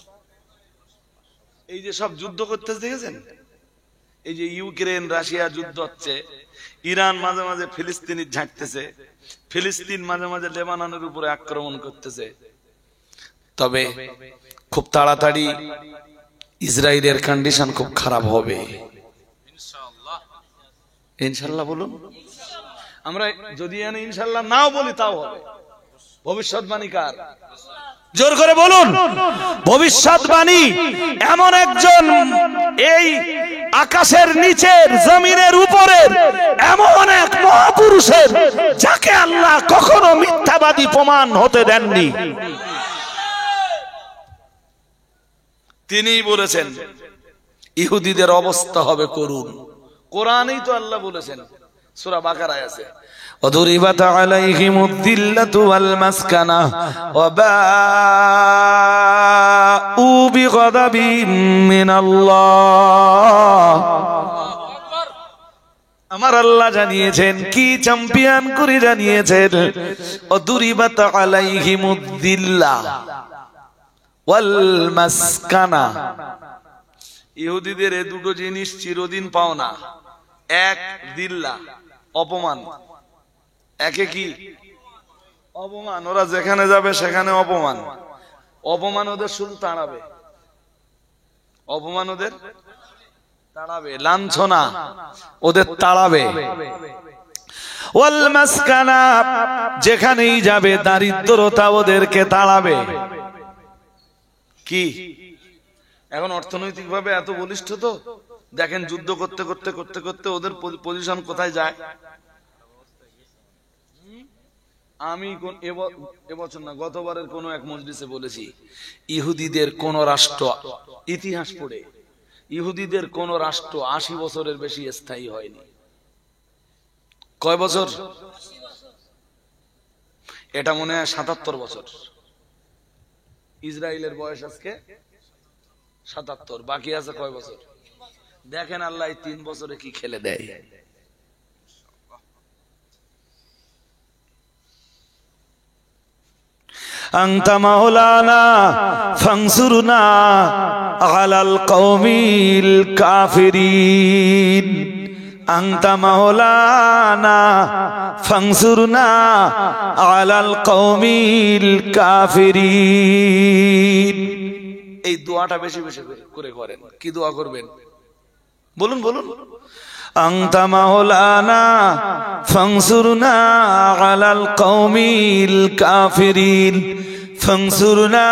এই যে সব যুদ্ধ করতে দেখেছেন, এই যে ইউক্রেন রাশিয়া যুদ্ধ হচ্ছে, ইরান মাঝে মাঝে ফিলিস্তিনি ঝাঁকতেছে, ফিলিস্তিন মাঝে মাঝে লেবাননের উপরে আক্রমণ করতেছে। তবে খুব তাড়াতাড়ি ইসরায়েলের কন্ডিশন খুব খারাপ হবে ইনশাআল্লাহ। ইনশাআল্লাহ বলুন। আমরা যদি ইনশাআল্লাহ নাও বলি তাও হবে। ভবিষ্যৎবাণী কার? জোর করে বলুন। ভবিষ্যৎবাণী এমন একজন, এই আকাশের নিচের জমিনের উপরের এমন এক মহাপুরুষের, যাকে আল্লাহ কখনো মিথ্যাবাদী প্রমাণ হতে দেননি। তিনিই বলেছেন ইহুদিদের অবস্থা হবে করুণ। কোরআনেই তো আল্লাহ বলেছেন, সূরা বাকারায় আছে, وضربت عليهم الذلة والمسكنة وباءوا بغضب من الله। আমার আল্লাহ জানিয়েছেন কি, চ্যাম্পিয়ন করে জানিয়েছেন, وضربت عليهم الذلة والمسكنة। ইহুদিদের এই দুটো জিনিস চিরদিন পাও না। এক, দিল্লা, অপমান। একে কি? অপমান। ওরা যেখানে যাবে সেখানে অপমান। অপমান ওদের শুধু তাড়াবে, অপমান ওদের তাড়াবে, লাঞ্ছনা ওদের তাড়াবে। ওয়াল মাসকানা, যেখানেই যাবে দারিদ্রতা ওদেরকে তাড়াবে। কি এখন অর্থনৈতিকভাবে এত বলিষ্ঠ তো দেখেন, যুদ্ধ করতে করতে করতে করতে ওদের পজিশন কোথায় যায়। আমি এবছর না, গতবারের কোন এক মজলিসে বলেছি, ইহুদিদের কোন রাষ্ট্র, ইতিহাস পড়ে ইহুদিদের কোন রাষ্ট্র 80 বছরের বেশি স্থায়ী হয়নি। কয় বছর? এটা মনে হয় 77 বছর। ইসরায়েলের বয়স আজকে 77, বাকি আছে কয় বছর? দেখেন আল্লাহ 3 বছরে কি খেলে দেয়। আনতা মাওলানা ফানসুরনা আলাল কওমিল কাফিরিন। আনতা মাওলানা ফানসুরনা আলাল কওমিল কাফিরিন। এই দোয়াটা বেশি বেশি করে করেন। কি দোয়া করবেন বলুন বলুন। আনতা মাওলানা ফানসুরনা আলাল কওমিল কাফিরিন ফানসুরনা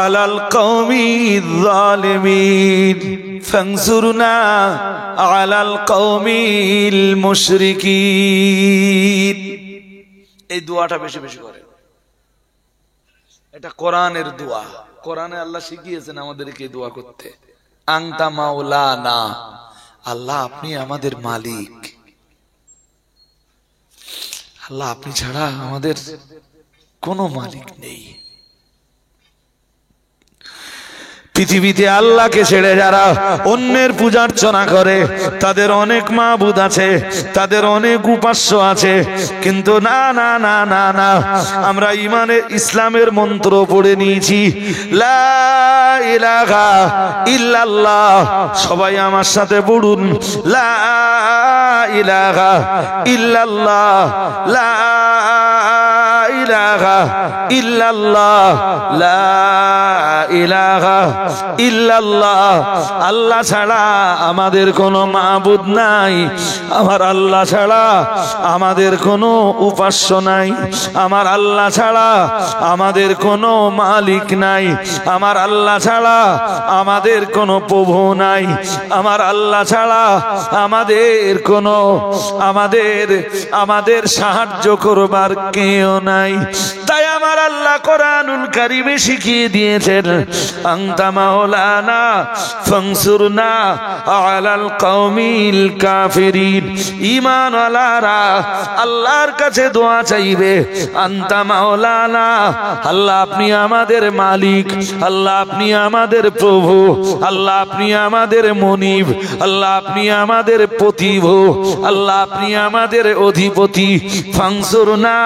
আলাল কওমিজ জালিমিন ফানসুরনা আলাল কওমিল মুশরিকিন। এই দোয়াটা বেশি বেশি করেন। এটা কোরআনের দোয়া। কোরআনে আল্লাহ শিখিয়েছেন আমাদেরকে দোয়া করতে। আনতা মাওলানা, আল্লাহ আপনি আমাদের মালিক। আল্লাহ আপনি ছাড়া আমাদের কোনো মালিক নেই। পৃথিবীতে আল্লাহকে ছেড়ে যারা অন্যের পূজার্চনা করে তাদের অনেক মাবুদ আছে, তাদের অনেক উপাস্য আছে, কিন্তু না না না না না, আমরা ইমানের ইসলামের মন্ত্র পড়ে নিয়েছি, লা ইলাহা ইল্লাল্লাহ। সবাই আমার সাথে পড়ুন, লা ইলাহা ইল্লাল্লাহ, লা ইলাহা ইল্লাল্লাহ, লা ইলাহা ইল্লাল্লাহ। আল্লাহ ছাড়া আমাদের কোনো মাবুদ নাই, আমার আল্লাহ ছাড়া আমাদের কোনো উপাস্য নাই, আমার আল্লাহ ছাড়া আমাদের কোনো মালিক নাই, আমার আল্লাহ ছাড়া আমাদের কোনো প্রভু নাই, আমার আল্লাহ ছাড়া আমাদের কোনো আমাদের সাহায্য করবার কেউ নাই। তাই আমার আল্লাহ কোরআনুল কারীমে শিখিয়ে দিয়েছেন, আনতা মাওলানা ফানসুরনা আলাল কওমিল কাফিরিন। ঈমানওয়ালারা আল্লাহর কাছে দোয়া চাইবে, আনতা মাওলানা, আল্লাহ আপনি আমাদের মালিক, আল্লাহ আপনি আমাদের প্রভু, আল্লাহ আপনি আমাদের মুনিব, আল্লাহ আপনি আমাদের প্রতিভু, আল্লাহ আপনি আমাদের অধিপতি। ফানসুরনা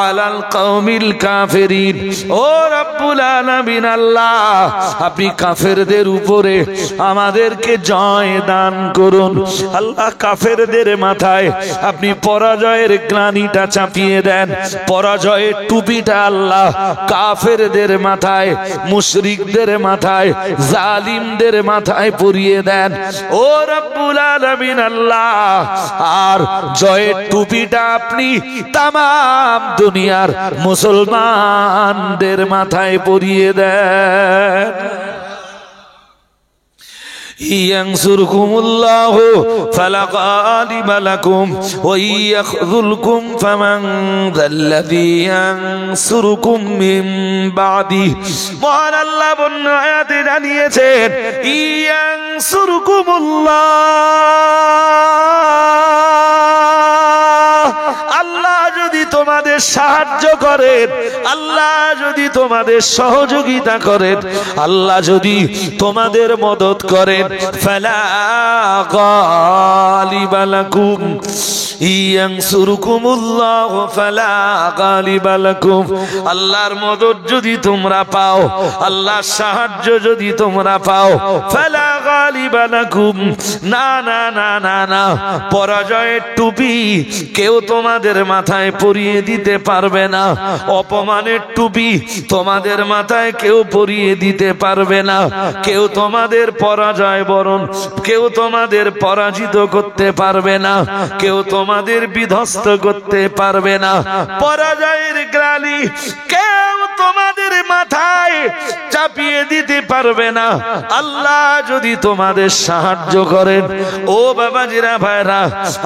আলাল কওমিল কাফিরিন। ও রব্বুল আলামিন, আল্লাহ আপনি কাফেরদের উপরে আমাদেরকে জয় দান করুন। আল্লাহ কাফেরদের মাথায় আপনি পরাজয়ের গ্লানিটা চাপিয়ে দেন, পরাজয়ের টুপিটা আল্লাহ কাফেরদের মাথায়, মুশরিকদের মাথায়, জালিমদের মাথায় পরিয়ে দেন ও রব্বুল আলামিন আল্লাহ। আর জয়ের টুপিটা আপনি তামাম দুনিয়ার মুসলমানদের মাথায় পরিয়ে দেন। ইয়ানসুরকুমুল্লাহু ফালা গালিবা লাকুম ওয়া ইয়াখযুলকুম ফামান যাল্লাযী ইয়ানসুরকুম মিন বাদি। মহান আল্লাহ বন্য আয়াতে জানিয়েছেন, ইয়ানসুরকুমুল্লাহ, আল্লাহ যদি তোমাদের সাহায্য করেন, আল্লাহ যদি তোমাদের সহযোগিতা করেন, আল্লাহ যদি তোমাদের মদত করেন, ফালা গালিবা লাকুম, ইয়ানসুরকুমুল্লাহু ফালা গালিবা লাকুম। আল্লাহর মদত যদি তোমরা পাও, আল্লাহর সাহায্য যদি তোমরা পাও, ফালা গালিবা লাকুম, না না না না না, পরাজয়ের টুপি কেউ তোমাদের মাথায় পরিয়ে দিতে পারবে না, অপমানের টুপি তোমাদের মাথায় কেউ পরিয়ে দিতে পারবে না, কেউ তোমাদের পরাজয় বরণ, কেউ তোমাদের পরাজিত করতে পারবে না, কেউ তোমাদের বিধ্বস্ত করতে পারবে না। পরাজয়ের গ্লানি কেউ তোমাদের মাথায় চাপিয়ে দিতে পারবে না, আল্লাহ যদি তোমাদের সাহায্য করেন। ও বাবাজিরা, ভাইরা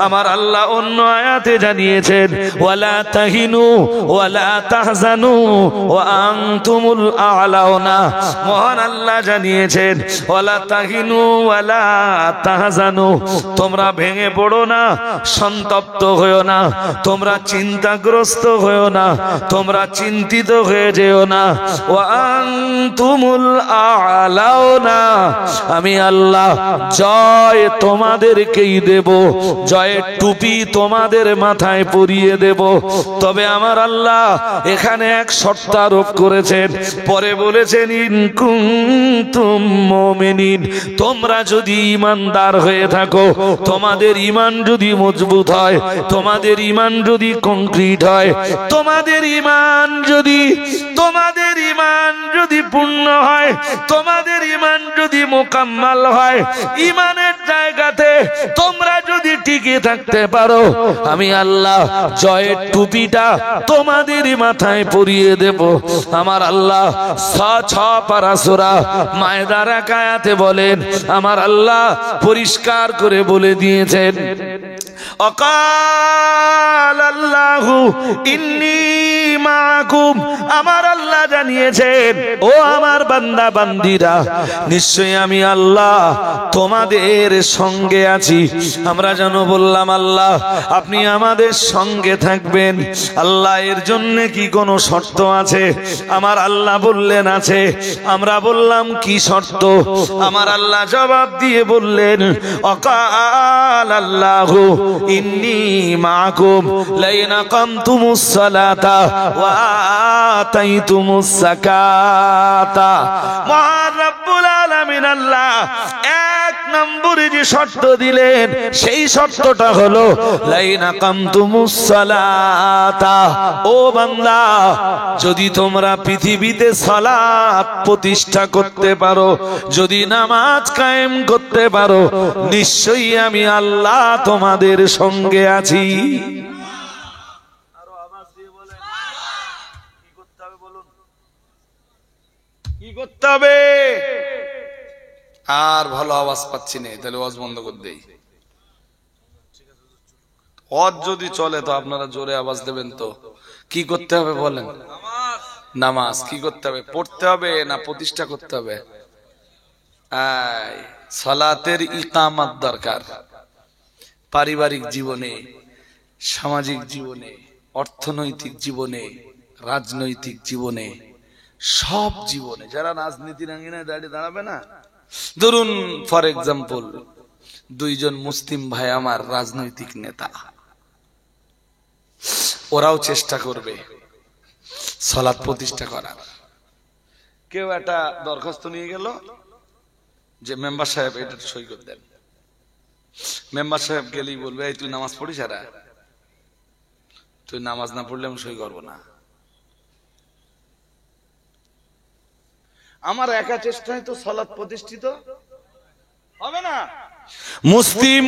আমার, আল্লাহ অন্য আয়াতে জানিয়েছেন, ওয়ালা তাহিনু ওয়ালা তাহজানু ওয়া আনতুমুল আ'লাউনা। মহান আল্লাহ জানিয়েছেন, ওয়ালা তাহিনু ওয়ালা তাহজানু, তোমরা ভেঙে পড়ো না, সন্তপ্ত হয়েও না, তোমরা চিন্তাগ্রস্ত হয়েও না, তোমরা চিন্তিত হয়ে যেও না। ওয়া আনতুমুল আ'লাউনা, আমি আল্লাহ জয় তোমাদেরকেই দেব, জয়ের টুপি তোমাদের মাথায় পরিয়ে দেব। তবে আমার আল্লাহ এখানে এক শর্ত আরোপ করেছেন, পরে বলেছেন, ইন কুনতুম মুমিনিন, তোমরা যদি ঈমানদার হয়ে থাকো, তোমাদের ঈমান যদি মজবুত হয়, তোমাদের ঈমান যদি কংক্রিট হয়, তোমাদের ঈমান যদি পূর্ণ হয়, তোমাদের ঈমান যদি মোকাম্মাল হয়, ঈমানের জায়গাতে তোমরা যদি টিকে থাকতে পারো, আমি আল্লাহ জয়ের টুপিটা তোমাদের মাথায় পরিয়ে দেব। আমার আল্লাহ 6 পারা সূরা মায়দার এক আয়াতে বলেন, আমার আল্লাহ পরিষ্কার করে বলে দিয়েছেন, অকাল আল্লাহু ইন্নী মাআকুম, আমার আল্লাহ জানিয়েছেন ও আমার বান্দা বান্দিরা, নিশ্চয়ই আমি আল্লাহ তোমাদের সঙ্গে আছি। আমরা যেন বললাম আল্লাহ আপনি আমাদের সঙ্গে থাকবেন। আল্লাহ এর জন্য কি কোনো শর্ত আছে? আমার আল্লাহ বললেন আছে। আমরা বললাম কি শর্ত? আমার আল্লাহ জবাব দিয়ে বললেন অকাল আল্লাহু ইন্নী মাআকুম লাইন আকামতুমুস সালাতা ওয়া আতাইতুমুস যাকাতা। মহান রব্বুল আলামিন আল্লাহ এক নম্বরে যে শর্ত দিলেন সেই শর্তটা হলো লাইন আকামতুমুস সালাতা। ও বান্দা, যদি তোমরা পৃথিবীতে সালাত প্রতিষ্ঠা করতে পারো, যদি নামাজ কায়েম করতে পারো, নিশ্চয়ই আমি আল্লাহ তোমাদের সঙ্গে আছি। আরো আওয়াজ দিয়ে বলেন কি করতে হবে, বলুন কি করতে হবে? আর ভালো আওয়াজ পাচ্ছি না, তাহলে ওয়াজ বন্ধ করে দেই। ওয়াজ যদি চলে তো আপনারা জোরে আওয়াজ দেবেন। তো কি করতে হবে বলেন? নামাজ। কি করতে হবে? পড়তে হবে না প্রতিষ্ঠা করতে হবে? সালাতের ইকামত দরকার। পারিবারিক জীবনে, সামাজিক জীবনে, অর্থনৈতিক জীবনে, রাজনৈতিক জীবনে, সব জীবনে। যারা রাজনীতির আঙ্গিনায় দাঁড়াবে না, ধরুন ফর এক্সাম্পল দুইজন মুসলিম ভাই আমার রাজনৈতিক নেতা, ওরাও চেষ্টা করবে সালাত প্রতিষ্ঠা করার। কেউ একটা দরখাস্ত নিয়ে গেল যে মেম্বার সাহেব এটা সই করে দেন। মেম্বার সাহেব গেলেই বলবে এই তুই নামাজ পড়িস? আর তুই নামাজ না পড়লে আমি সই করবো না। আমার একা চেষ্টায় তো সালাত প্রতিষ্ঠিত হবে না। মুসলিম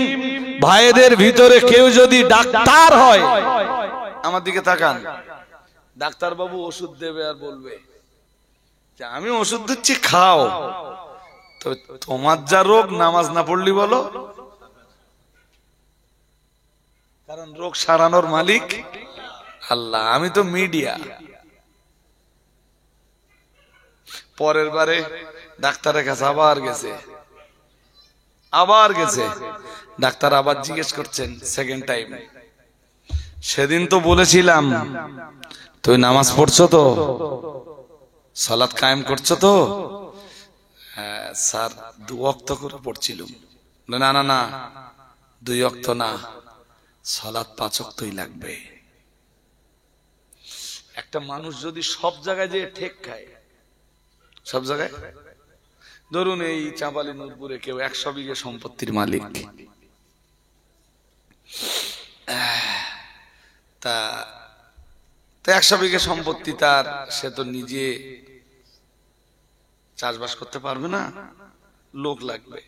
ভাইদের ভিতরে কেউ যদি ডাক্তার হয়, আমার দিকে তাকান, ডাক্তার বাবু ওষুধ দেবে আর বলবে যে আমি ওষুধ দিচ্ছি খাও, তো তোমার যা রোগ নামাজ না পড়লি বলো, কারণ রোগ সারানোর মালিক আল্লাহ। আমি তো মিডিয়া। পরের বারে ডাক্তারের কাছে আবার গেছে, ডাক্তার আবার জিজ্ঞেস করছেন সেকেন্ড টাইম, সেদিন তো বলেছিলাম তুই নামাজ পড়ছো তো, সালাত কায়েম করছো তো? হ্যাঁ স্যার 2 ওয়াক্ত করে পড়ছিলাম। না না না 2 ওয়াক্ত না, সালাত 5 ওয়াক্তই লাগবে। একটা মানুষ যদি সব জায়গায় যে ঠেক খায়, সব জায়গায়, ধরুন এই চাঁপালি নূরপুরে কেউ 100 বিঘে সম্পত্তির মালিক, তা 100 বিঘে সম্পত্তি তার, সে তো নিজে চাষবাস করতে পারবে না, লোক লাগবে।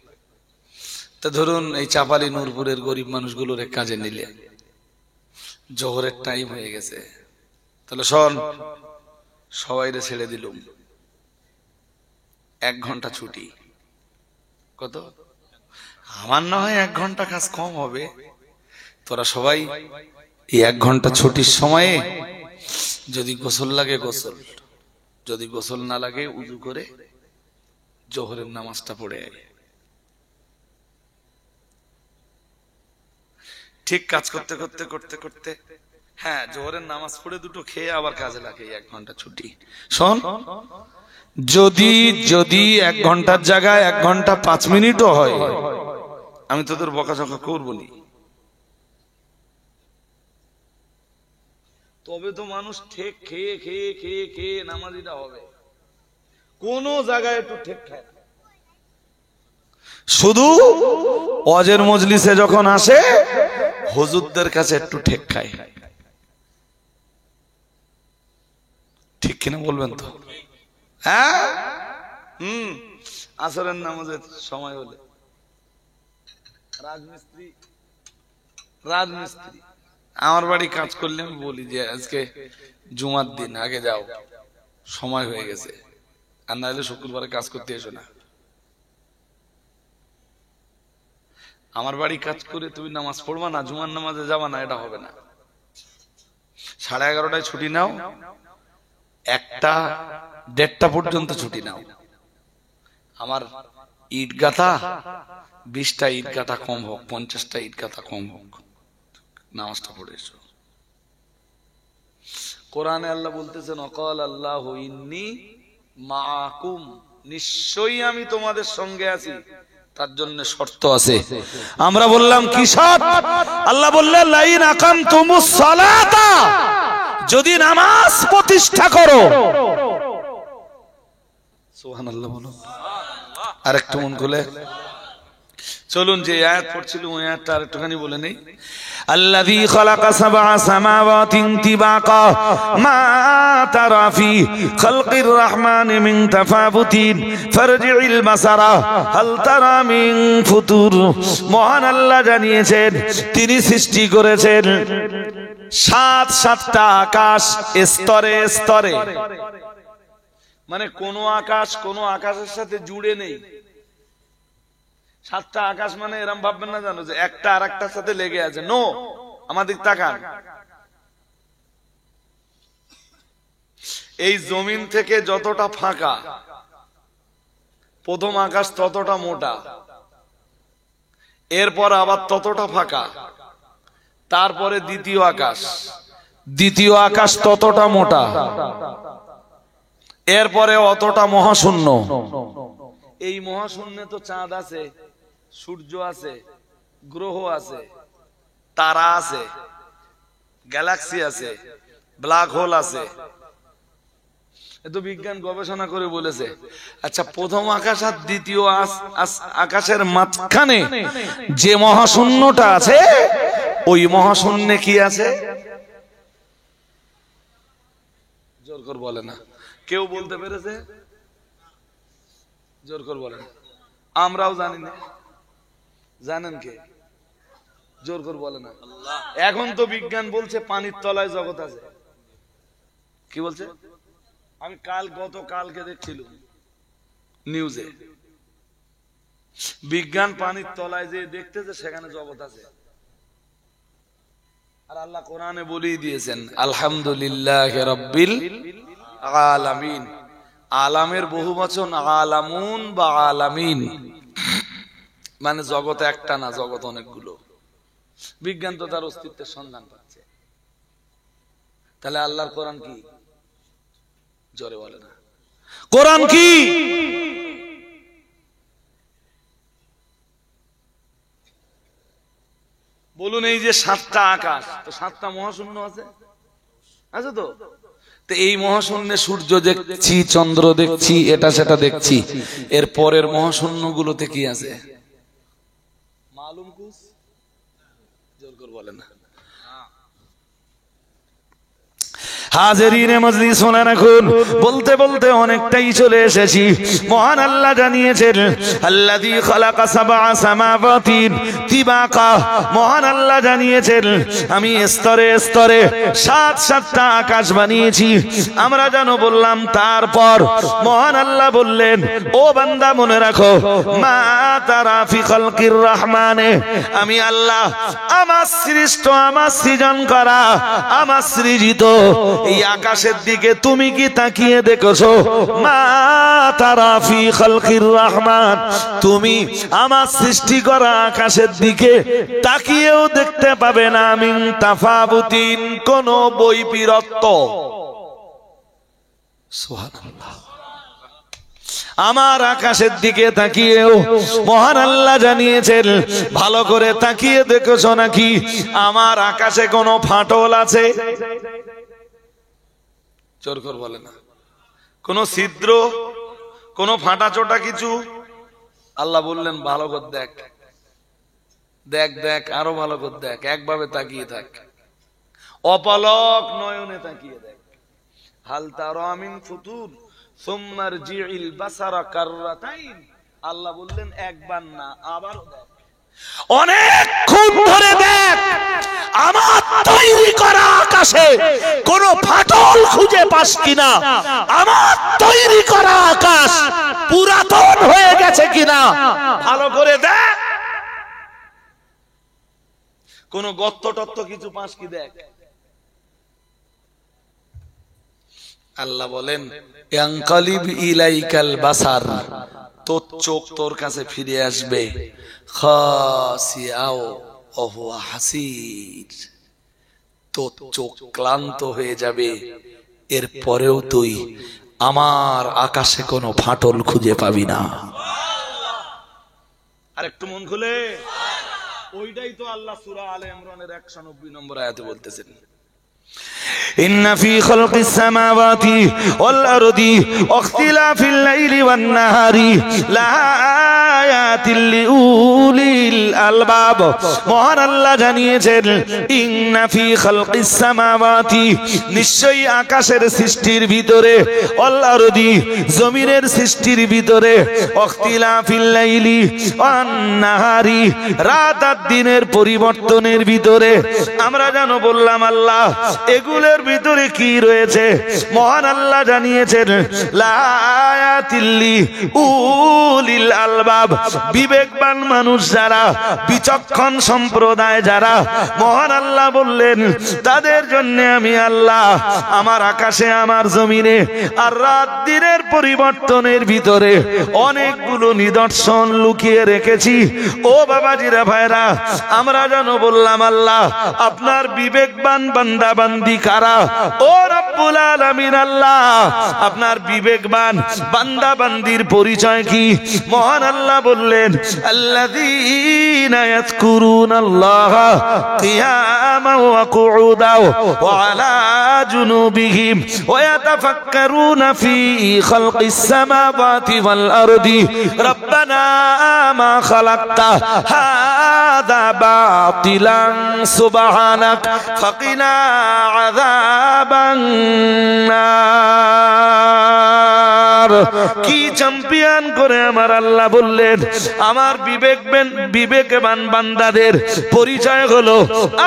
তা ধরুন এই চাঁপালি নূরপুরের গরিব মানুষগুলোর কাজে নিলে, জোহরের টাইম হয়ে গেছে, তাহলে শোন সবাইরে ছেড়ে দিলুম, 1 ঘন্টা ছুটি। কত? আমার না হয় 1 ঘন্টা কাজ কম হবে, তোরা সবাই এই 1 ঘন্টা ছুটির সময়ে যদি গোসল লাগে গোসল, যদি গোসল না লাগে উযু করে জোহরের নামাজটা পড়ে আয়। ঠিক কাজ করতে করতে করতে করতে হ্যাঁ জোহরের নামাজ পড়ে 2টো খেয়ে আবার কাজে লাগে, 1 ঘন্টা ছুটি। শোন, যদি 1 ঘন্টার জায়গায় 1 ঘন্টা 5 মিনিটও হয়, আমি তোদের বকাঝকা করবো নি, তবে তো মানুষ ঠেক খেয়ে খেয়ে খেয়ে খেয়ে নামাজিটা হবে। কোন জায়গায় একটু ঠেক খায় না, শুধু ওয়াজের মজলিসে যখন আসে হুজুরদের কাছে একটু ঠেক খায়। ঠিক কিনা বলবেন তো? হ্যাঁ, আসরের নামাজের সময় হলে রাজমিস্ত্রি আমার বাড়ি কাজ করলে আমি বলি যে আজকে জুমার দিন, আগে যাও, সময় হয়ে গেছে, আর না হলে শুক্রবারে কাজ করতে এসো না। আমার বাড়ি কাজ করে তুমি নামাজ পড়বা না, জুমার নামাজে যাবা না, এটা হবে না। 11:30টায় ছুটি নাও, 1টা 1:30টা পর্যন্ত ছুটি নাও। আমার ইট গাথা 20টা ইট গাথা কম হোক, 50টা ইট গাথা কম হোক, নামাজটা পড়ে এসো। কোরআনে আল্লাহ বলতেছেন অকাল আল্লাহু ইন্নী মাআকুম, নিশ্চয়ই আমি তোমাদের সঙ্গে আছি। তার জন্য শর্ত আছে। আমরা বললাম কি শর্ত? আল্লাহ বললেন লাইন আকামতুমুস সালাতা, যদি নামাজ প্রতিষ্ঠা করো। সুবহানাল্লাহ বলো। আরেকটু মন খুলে চলুন, যে আয়াত পড়ছিল ওই আয়াতটা আরেকটুখানি বলে নেই। আল্লাযী খালাকা সাবআ সামাওয়াতিন তিবাকা মা তারা ফি খালকির রহমানি মিন তাফাবুতিন ফারজি'ল বাসারা হাল তারা মিন ফুতুর। মহান আল্লাহ জানিয়েছেন তিনি সৃষ্টি করেছেন 7টা আকাশ স্তরে স্তরে, মানে কোন আকাশ কোন আকাশের সাথে জুড়ে নেই। 7টা আকাশ মানে এরকম ভাববেন না জানো যে একটা আর একটার সাথে লেগে আছে। নো, আমাদের তাকান, এই জমিন থেকে যতটা ফাঁকা, প্রথম আকাশ ততটা মোটা, এরপর আবার ততটা ফাঁকা, তারপরে দ্বিতীয় আকাশ ততটা মোটা, এরপরে অতটা মহাশূন্য। এই মহাশূন্যে তো চাঁদ আছে, সূর্য আছে, গ্রহ আছে, তারা আছে, গ্যালাক্সি আছে, ব্ল্যাক হোল আছে। এত বিজ্ঞান গবেষণা করে বলেছে। আচ্ছা, প্রথম আকাশ আর দ্বিতীয় আকাশের মাঝখানে যে মহাশূন্যটা আছে, ওই মহাশূন্যে কি আছে? জোর করে বলে না, কেউ বলতে পেরেছে? জোর করে বলে না। আমরাও জানি না, জানেন কে? জোর করে বলে না। এখন তো বিজ্ঞান বলছে পানির তলায় জগৎ আছে। কি বলছে? আমি গতকালকে দেখছিলাম নিউজে, বিজ্ঞান পানির তলায় যে দেখতেছে সেখানে জগৎ আছে। আর আল্লাহ কোরআনে বলেই দিয়েছেন আলহামদুলিল্লাহি রাব্বিল আলামিন। আলামের বহু বচন আলামুন বা আলামিন, মানে জগৎ একটা না, জগৎ অনেকগুলো। বিজ্ঞান তো তার অস্তিত্বের সন্ধান পাচ্ছে। তাহলে আল্লাহর কোরআন কি? জোরে বলে না, কোরআন কি? বলুন, এই যে 7টা আকাশ, তো 7টা মহাশূন্য আছে, আছে তো? তো এই মহাশূন্যে সূর্য দেখছি, চন্দ্র দেখছি, এটা সেটা দেখছি। এর পরের মহাশূন্য গুলোতে কি আছে মালুম কুছ? জোর করে বলে না। হাজিরিনে মজলিস শুনে রাখুন, বলতে বলতে অনেকটাই চলে এসেছি। মহান আল্লাহ জানিয়েছেন আল্লাযী খালাকা সাবআ সামাওয়াতিন তিবাকা, মহান আল্লাহ জানিয়েছেন আমি স্তরে স্তরে 7টা আকাশ বানিয়েছি। আমরা জানো বললাম। তারপর মহান আল্লাহ বললেন, ও বান্দা মনে রাখো, মা তারা ফি খালকির রহমানে, আমি আল্লাহ আমার সৃষ্ট, আমার সৃজন করা, আমার সৃজিত এই আকাশের দিকে তুমি কি তাকিয়ে দেখেছো? মা তারা ফি খালকির রহমান, তুমি আমার সৃষ্টি করা আকাশের দিকে তাকিয়েও দেখতে পাবে না মিন তাফাবুতিন, কোন বৈপরীত্য। সুবহানাল্লাহ। আমার আকাশের দিকে তাকিয়েও মহান আল্লাহ জানিয়েছেন, ভালো করে তাকিয়ে দেখেছো নাকি আমার আকাশে কোনো ফাটল আছে? জোর করে বলে না। কোন ছিদ্র, কোন ফাটা চোটা কিছু? আল্লাহ বললেন ভালো করে দেখ, দেখ দেখ, আরো ভালো করে দেখ, একভাবে তাকিয়ে থাক, অপলক নয়নে তাকিয়ে দেখ। হাল তারা মিন ফুতুর সুম্মা রজি'ল বাসারা কাররাতাইন। আল্লাহ বললেন একবার না, আবারও দেখ, অনেকক্ষণ ধরে দেখ, আমার তৈরি করা আকাশে কোন ফাটল খুঁজে পাস কিনা, আমার তৈরি করা আকাশ পুরাতন হয়ে গেছে কিনা ভালো করে দেখ, কোন গর্ত টত্ত কিছু পাস কি দেখ। আল্লাহ বলেন ইয়ানকালিব ইলাইকাল বাসার, তোর চোখ তোর কাছে ফিরে আসবে, খাসিয়াও ওয়া হুয়া হাসির, তোর চোখ ক্লান্ত হয়ে যাবে, এরপরেও তুই আমার আকাশে কোনো ফাটল খুঁজে পাবি না। আর একটু মন খুলে, ওইটাই তো আল্লাহ সূরা আলে ইমরানের 190 নম্বর আয়াতে বলতেছেন, إن في خلق السماوات والأرض واختلاف الليل والنهار لآيات لأولي الألباب। মহান আল্লাহ জানিয়েছেন ইন্না ফি খালকিস সামাওয়াতি, নিশ্চয়ই আকাশের সৃষ্টির ভিতরে, ওয়াল আরদি, জমিনের সৃষ্টির ভিতরে, ওয়াখতিলাফিল লাইলি ওয়ান নাহারি, রাত আর দিনের পরিবর্তনের ভিতরে। আমরা জানো বললাম আল্লাহ এগুলোর ভিতরে কি রয়েছে, মহান আল্লাহ জানিয়েছেন লায়াতিল্লি উলিল আলবাব, বিবেকবান মানুষ যারা, বিচক্ষণ সম্প্রদায় যারা, মহান আল্লাহ বললেন তাদের জন্য আমি আল্লাহ আমার আকাশে আমার জমিনে আর রাত দিনের পরিবর্তনের ভিতরে অনেকগুলো নিদর্শন লুকিয়ে রেখেছি। ও বাবাজিরা ভাইরা, আমরা জানো বললাম আল্লাহ আপনার বিবেকবান বান্দা বান্দি কারা? ও রব্বুল আলামিন আল্লাহ আপনার বিবেকবান বান্দা বান্দির পরিচয় কি? মহান আল্লাহ বললেন আল্লাযীনা ইয়াযকুরুনাল্লাহা কিয়ামান ওয়া কুউদাও ওয়া আলা জুনুবিহিম ওয়া ইয়াতাফাক্কারুনা ফি খালকিস সামাওয়াতি ওয়াল আরদি রব্বানা মা খালাকতা হাযা বাতিলান সুবহানাক ফাকিনা আযাবান নার। কি চ্যাম্পিয়ন করে আমার আল্লাহ বললেন আমার বিবেকবান বান্দাদের পরিচয় হলো,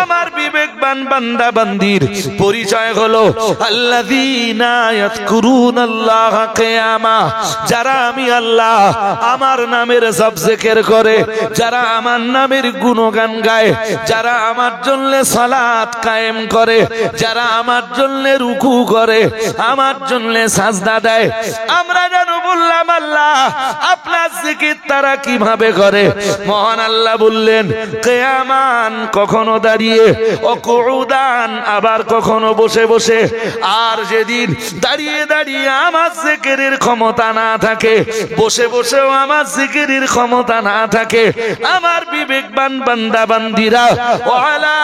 আমার বিবেকবান বান্দা বান্দির পরিচয় হলো আল্লাযীনা ইয়াযকুরুনাল্লাহা কিয়ামা, যারা আমি আল্লাহ আমার নামের জপ জিকির করে, যারা আমার নামের গুণগান গায়, যারা আমার জন্য সালাত কায়েম করে, যারা আমার জন্য রুকু করে, আমার জন্য সাজদা দেয়। আমরা জানো বললাম আল্লাহ আপনার জিকির তারা কিভাবে করে? মহান আল্লাহ বললেন কিয়ামান, কখনো দাঁড়িয়ে, ও কুউদান, আবার কখনো বসে বসে। আর যেদিন দাঁড়িয়ে দাঁড়িয়ে আমার জিকিরের ক্ষমতা না থাকে, বসে বসেও আমার জিকিরের ক্ষমতা না থাকে, আমার বিবেকবান বান্দা বান্দিরা ওয়ালা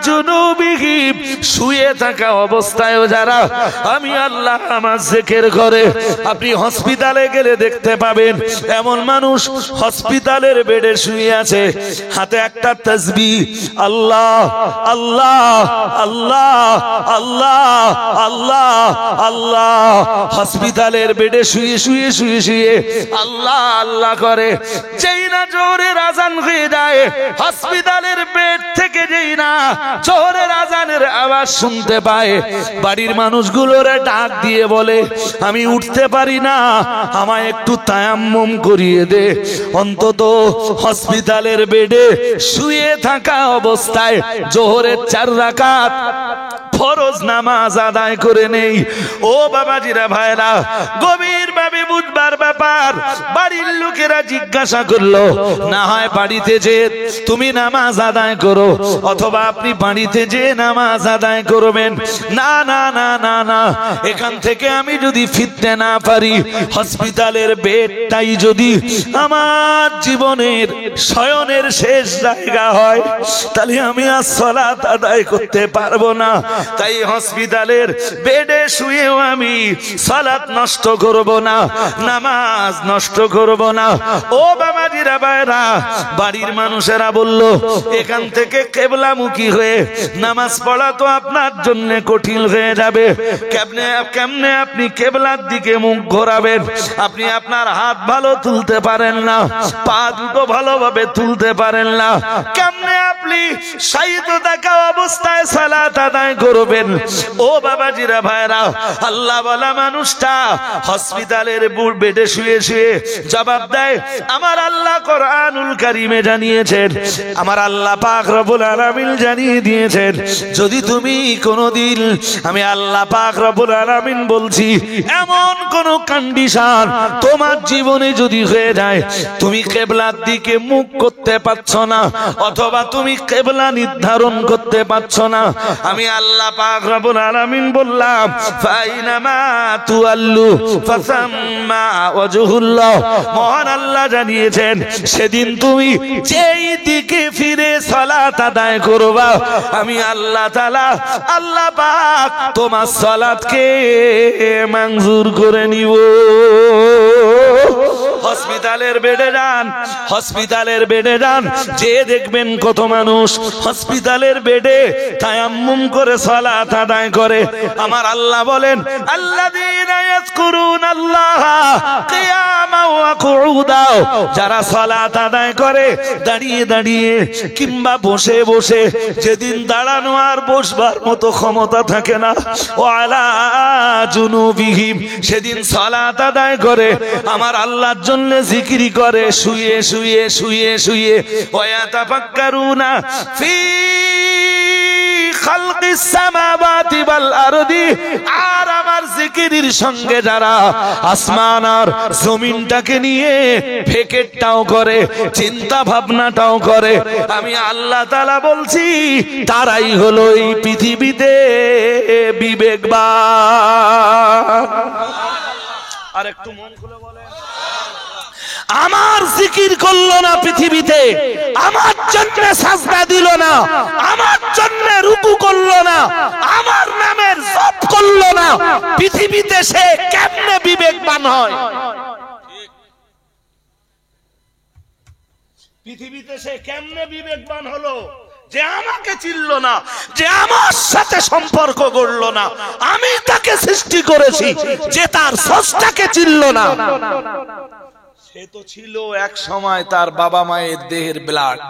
জুনুবিহিম, শুয়ে থাকা অবস্থায়ও যারা আমি আল্লাহ আমার জিকির করে। আপনি হসপিটালে গেলে দেখতে পাবেন এমন মানুষ হসপিটালের বেডে শুয়ে আছে, হাতে একটা তাসবিহ, আল্লাহ আল্লাহ আল্লাহ আল্লাহ আল্লাহ আল্লাহ, হসপিটালের বেডে শুয়ে শুয়ে শুয়ে শুয়ে আল্লাহ আল্লাহ করে। যেই না জোরের আজান হয়ে যায়, হসপিটালের বেড থেকে যেই না জোরের আজানের আওয়াজ শুনতে পায়, বাড়ির মানুষগুলোরে ডাক দিয়ে বলে আমি উঠতে পারি না, আমায় একটু তায়াম্মুম করিয়ে দে। অন্তত হসপিটালের বেডে শুয়ে থাকা অবস্থায় জোহরের 4 রাকাত ফরজ নামাজ আদায় করে নেই। ও বাবাজিরা ভাইরা, গভীর ভাবে বুঝবার ব্যাপার। বাড়ির লোকেরা জিজ্ঞাসা করলো না হয় বাড়িতে যে তুমি নামাজ আদায় করো, অথবা আপনি বাড়িতে যে নামাজ আদায় করবেন। না না না না না, এখান থেকে আমি যদি ফিরতে না পারি, হসপিটালের বেডটাই যদি আমার জীবনের শয়নের শেষ জায়গা হয়, তাহলে আমি আর সালাত আদায় করতে পারবো না। তাই হসপিটালের বেডে শুয়েও আমি সালাত নষ্ট করব না, নামাজ নষ্ট করব না। ও বাবাজিরা ভাইরা, বাড়ির মানুষেরা বলল এখান থেকে কিবলামুখী হয়ে নামাজ পড়া তো আপনার জন্য কঠিন হয়ে যাবে। কেমনে আপনি কিবলার দিকে মুখ ঘোরাবেন? আপনি আপনার হাত ভালো তুলতে পারেন না, পা দুটো ভালোভাবে তুলতে পারেন না, কেমনে আপনি আপনি শায়িত থাকা অবস্থায় সালাত আদায় করবেন। ও বাবাজিরা ভাইরা, আল্লাহ বলা মানুষটা হসপিটালের বেডে শুয়ে শুয়ে জবাব দেয়, আমার আল্লাহ কোরআনুল কারীমে জানিয়েছেন, আমার আল্লাহ পাক রব্বুল আলামিন জানিয়ে দিয়েছেন, যদি তুমি কোনদিন, আমি আল্লাহ পাক রব্বুল আলামিন বলছি, এমন কোন কন্ডিশন তোমার জীবনে যদি হয়ে যায়, তুমি কিবলার দিকে মুখ করতে পারছো না, অথবা তুমি কিবলা নির্ধারণ করতে পারছো না, আমি আল্লাহ পাক রব্বুল আলামিন বললাম, ফাইনামা তুআল্লু ফাসাম্মা ওয়াজহুল্লাহ, মহান আল্লাহ জানিয়েছেন, সেদিন তুমি যেই দিকে ফিরে সালাত আদায় করবা, আমি আল্লাহ তাআলা, আল্লাহ পাক তোমার সালাতকে মঞ্জুর করে নিব। হসপিটালের বেডে যান, হসপিটালের বেডে যান, যে দেখবেন কত মানুষ হসপিটালের বেডে তায়াম্মুম করে সালাত আদায় করে। আমার আল্লাহ বলেন, আল্লাযীনা ইয়াযকুরুনাল্লাহা কিয়ামান ওয়া কুউদা, যারা সালাত আদায় করে দাঁড়িয়ে দাঁড়িয়ে কিংবা বসে বসে, যেদিন দাঁড়ানো আর বসবার মতো ক্ষমতা থাকে না, ওয়া আলা জুনুবিহিম, সেদিন সালাত আদায় করে আমার আল্লাহর জন্য জিকির করে শুয়ে শুয়ে শুয়ে শুয়ে। ওয়া ইয়াতাফাক্কারুনা ফি খালকিস সামাওয়াতি ওয়াল আরদি, আর আমার জিকিরের সঙ্গে যারা আসমান আর জমিনটাকে নিয়ে ফিকিরটাও করে, চিন্তা ভাবনাটাও করে, আমি আল্লাহ তাআলা বলছি, তারাই হলো এই পৃথিবীতে বিবেকবান। আর একটু মন খুলে বলেন, আমার জিকির করলো না পৃথিবীতে, আমার জন্য সাজদা দিল না, আমার জন্য রুকু করলো না, আমার নামের জপ করলো না, পৃথিবীতে সে কেমনে বিবেকবান হয়? পৃথিবীতে সে কেমনে বিবেকবান হলো যে আমাকে চিনল না, যে আমার সাথে সম্পর্ক গড়ল না, আমি তাকে সৃষ্টি করেছি, যে তার স্রষ্টাকে চিনল না। সে তো ছিল এক সময় তার বাবা মায়ের দেহের ব্লাড,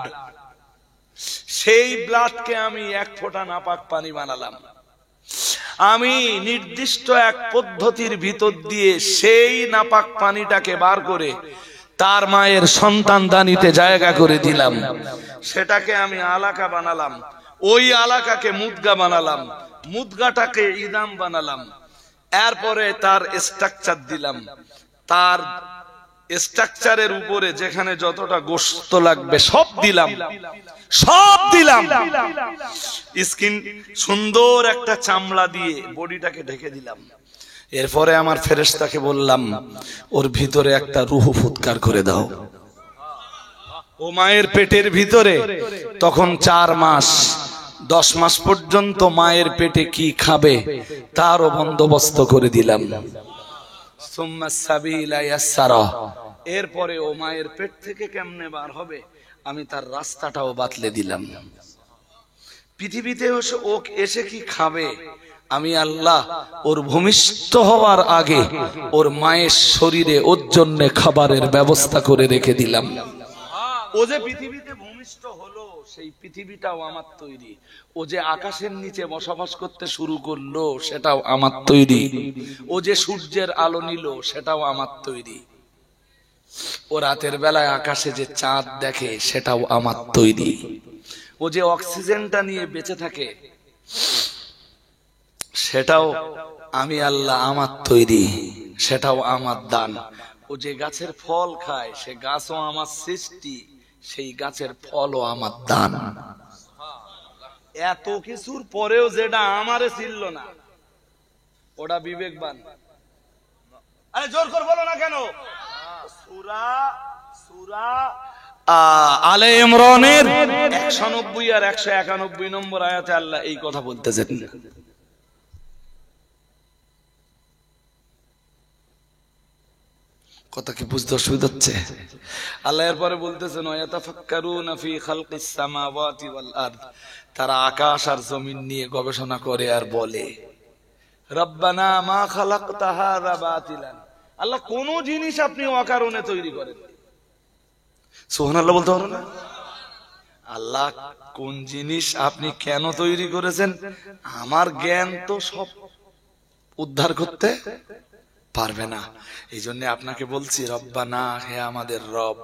সেই ব্লাডকে আমি এক ফোঁটা নাপাক পানি বানালাম, আমি নির্দিষ্ট এক পদ্ধতির ভিতর দিয়ে সেই নাপাক পানিটাকে বার করে তার মায়ের সন্তান দানিতে জায়গা করে দিলাম, সেটাকে আমি আলাকা বানালাম, ওই আলাকাকে মুদগা বানালাম, মুদগাটাকে ইদাম বানালাম, এরপরে তার স্ট্রাকচার দিলাম, তার স্ট্রাকচারের উপরে যেখানে যতটা গোশত লাগবে সব দিলাম, সব দিলাম, স্কিন সুন্দর একটা চামড়া দিয়ে বডিটাকে ঢেকে দিলাম। এরপরে আমার ফেরেশতাকে বললাম, ওর ভিতরে একটা রূহ ফুৎকার করে দাও। ও মায়ের পেটের ভিতরে তখন 4 মাস 10 মাস পর্যন্ত মায়ের পেটে কি খাবে তারও বন্দোবস্ত করে দিলাম। সুম্মা সাবিলা ইয়াসসারা, এরপরে ও মায়ের পেট থেকে কেমনে বার হবে আমি তার রাস্তাটাও বাতলে দিলাম। পৃথিবীতে ও এসে কি খাবে আমি আল্লাহ ওর ভূমিষ্ঠ হওয়ার আগে ওর মায়ের শরীরে ওর জন্য খাবারের ব্যবস্থা করে রেখে দিলাম। ও যে পৃথিবীতে ভূমিষ্ঠ হলো সেই পৃথিবীটাও আমার তৈরি, ও যে আকাশের নিচে বসবাস করতে শুরু করলো সেটাও আমার তৈরি, ও যে সূর্যের আলো নিল সেটাও আমার তৈরি, ও রাতের বেলায় আকাশে যে চাঁদ দেখে সেটাও আমার তৈরি, ও যে অক্সিজেনটা নিয়ে বেঁচে থাকে সেটাও আমি আল্লাহ আমার তৈরি, সেটাও আমার দান। ও যে গাছের ফল খায় সে গাছও আমার সৃষ্টি, সেই গাছের ফলও আমার দান। এত কিছুর পরেও যেটা আমারে ছিল না ওটা বিবেকবান। আরে জোর করে বলো না কেন? সূরা আলে ইমরানের 190 আর 191 নম্বর আয়াতে আল্লাহ এই কথা বলতেছেন। কথা কি বুঝতে অসুবিধা হচ্ছে? আল্লাহ এরপরে বলতেছেন ওয়ায়াতাফাক্কারুনা ফি খালকিস সামাওয়াতি ওয়াল আরদ, তারা আকাশ আর জমিন নিয়ে গবেষণা করে আর বলে রব্বানা মা খালাকতা হাযা বাতিলান, আল্লাহ কোন জিনিস আপনি অকারণে তৈরি করেন। সুবহানাল্লাহ বলতে পারো না? আল্লাহ কোন জিনিস আপনি কেন তৈরি করেছেন, আমার জ্ঞান তো সব উদ্ধার করতে পারবে না। এই জন্য আপনাকে বলছি, রব্বানা, হে আমাদের রব,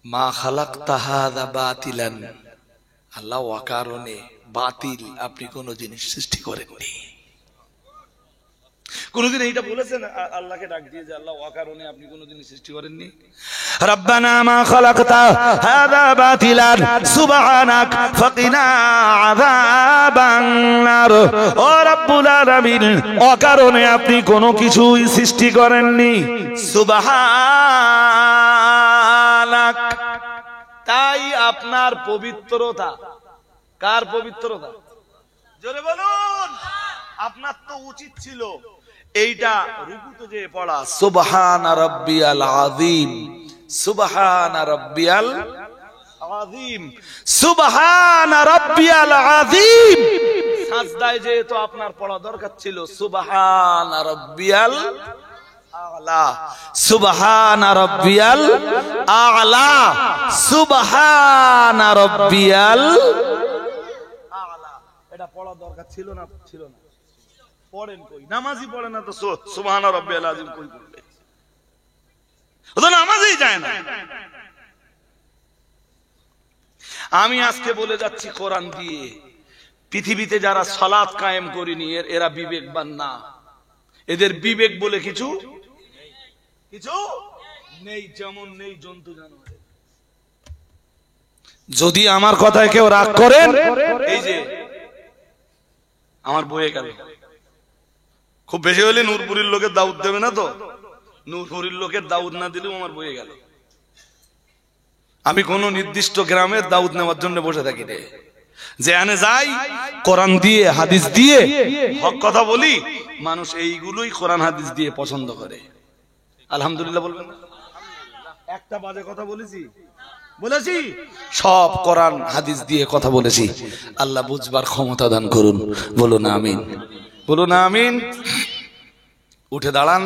মা খালাকতা হাযা বাতিলান, আল্লাহ অকারণে বাতিল আপনি কোন জিনিস সৃষ্টি করেননি। কোনদিন এইটা বলেছেন আল্লাহকে ডাক দিয়ে যে আল্লাহ অকারণে আপনি কোন জিনিস সৃষ্টি করেননি? রব্বানা মা খালাকতা হাযা বাতিলান সুবহানাক ফাকিনা আযাবান নার। ও রব্বুল আলামিন, অকারণে আপনি কোনো কিছুই সৃষ্টি করেননি। সুবহানাক, তাই আপনার পবিত্রতা। কার পবিত্রতা? জোরে বলুন। আপনার তো উচিত ছিল এইটা রুকুতে যে পড়া, সুবহান রাব্বিয়াল আযীম, সুবহান রাব্বিয়াল আযীম, সুবহান রাব্বিয়াল আযীম। সাজদায় যে তো আপনার পড়া দরকার ছিল সুবহান রাব্বিয়াল আ'লা, সুবহান রাব্বিয়াল আ'লা, সুবহান রাব্বিয়াল আ'লা। এটা পড়া দরকার ছিল না? ছিল না। পড়েন কই? নামাজই পড়ে না তো সুবহান রাব্বিয়াল আযীম কই পড়বে? ও তো নামাজই যায় না। আমি আজকে বলে যাচ্ছি কোরআন দিয়ে, পৃথিবীতে যারা সালাত কায়েম করেনি এরা বিবেকবান না। এদের বিবেক বলে কিছু নেই, যেমন নেই জন্তু জানোয়ারের। যদি আমার কথায় কেউ রাগ করেন, এই যে আমার বইয়ে গেল, খুব বেশি হলে নূরপুরীর লোকের দাউদ দেবে না তো, নূরপুরীর লোকের দাউদ না দিলেও আমার বইয়ে গেল। আমি কোন নির্দিষ্ট গ্রামের দাউদ নেওয়ার জন্য বসে থাকি রে, যে আনে যাই কোরআন দিয়ে হাদিস দিয়ে হক কথা বলি, মানুষ এইগুলোই কোরআন হাদিস দিয়ে পছন্দ করে। আলহামদুলিল্লাহ বলবেন না? একটা বাজে কথা বলেছি? সব কোরআন হাদিস দিয়ে কথা বলেছি। আল্লাহ বুঝবার ক্ষমতা দান করুন, বলুন আমিন, বলুন আমিন। উঠে দাঁড়ান।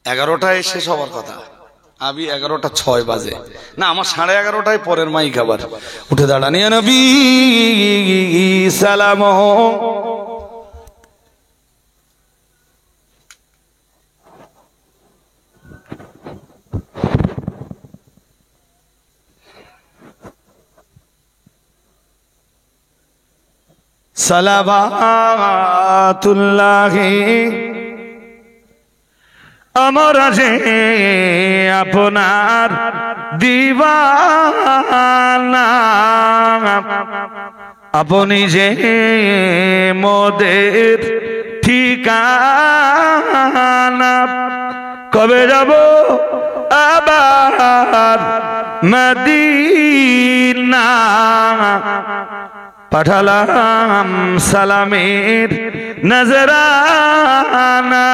11টায় শেষ হওয়ার কথা, আমি 11:06 বাজে না, আমার 11:30টায় পরের মাইক আবার। উঠে দাঁড়ান। ইয়া নবী সালাম, সালাবাতুল্লাহি আমরা যে আপনার দিওয়ানা, আপনি যে মোদের ঠিকানা, কবে যাব আবার মদিনা, পাঠালাম সালামের নজরানা।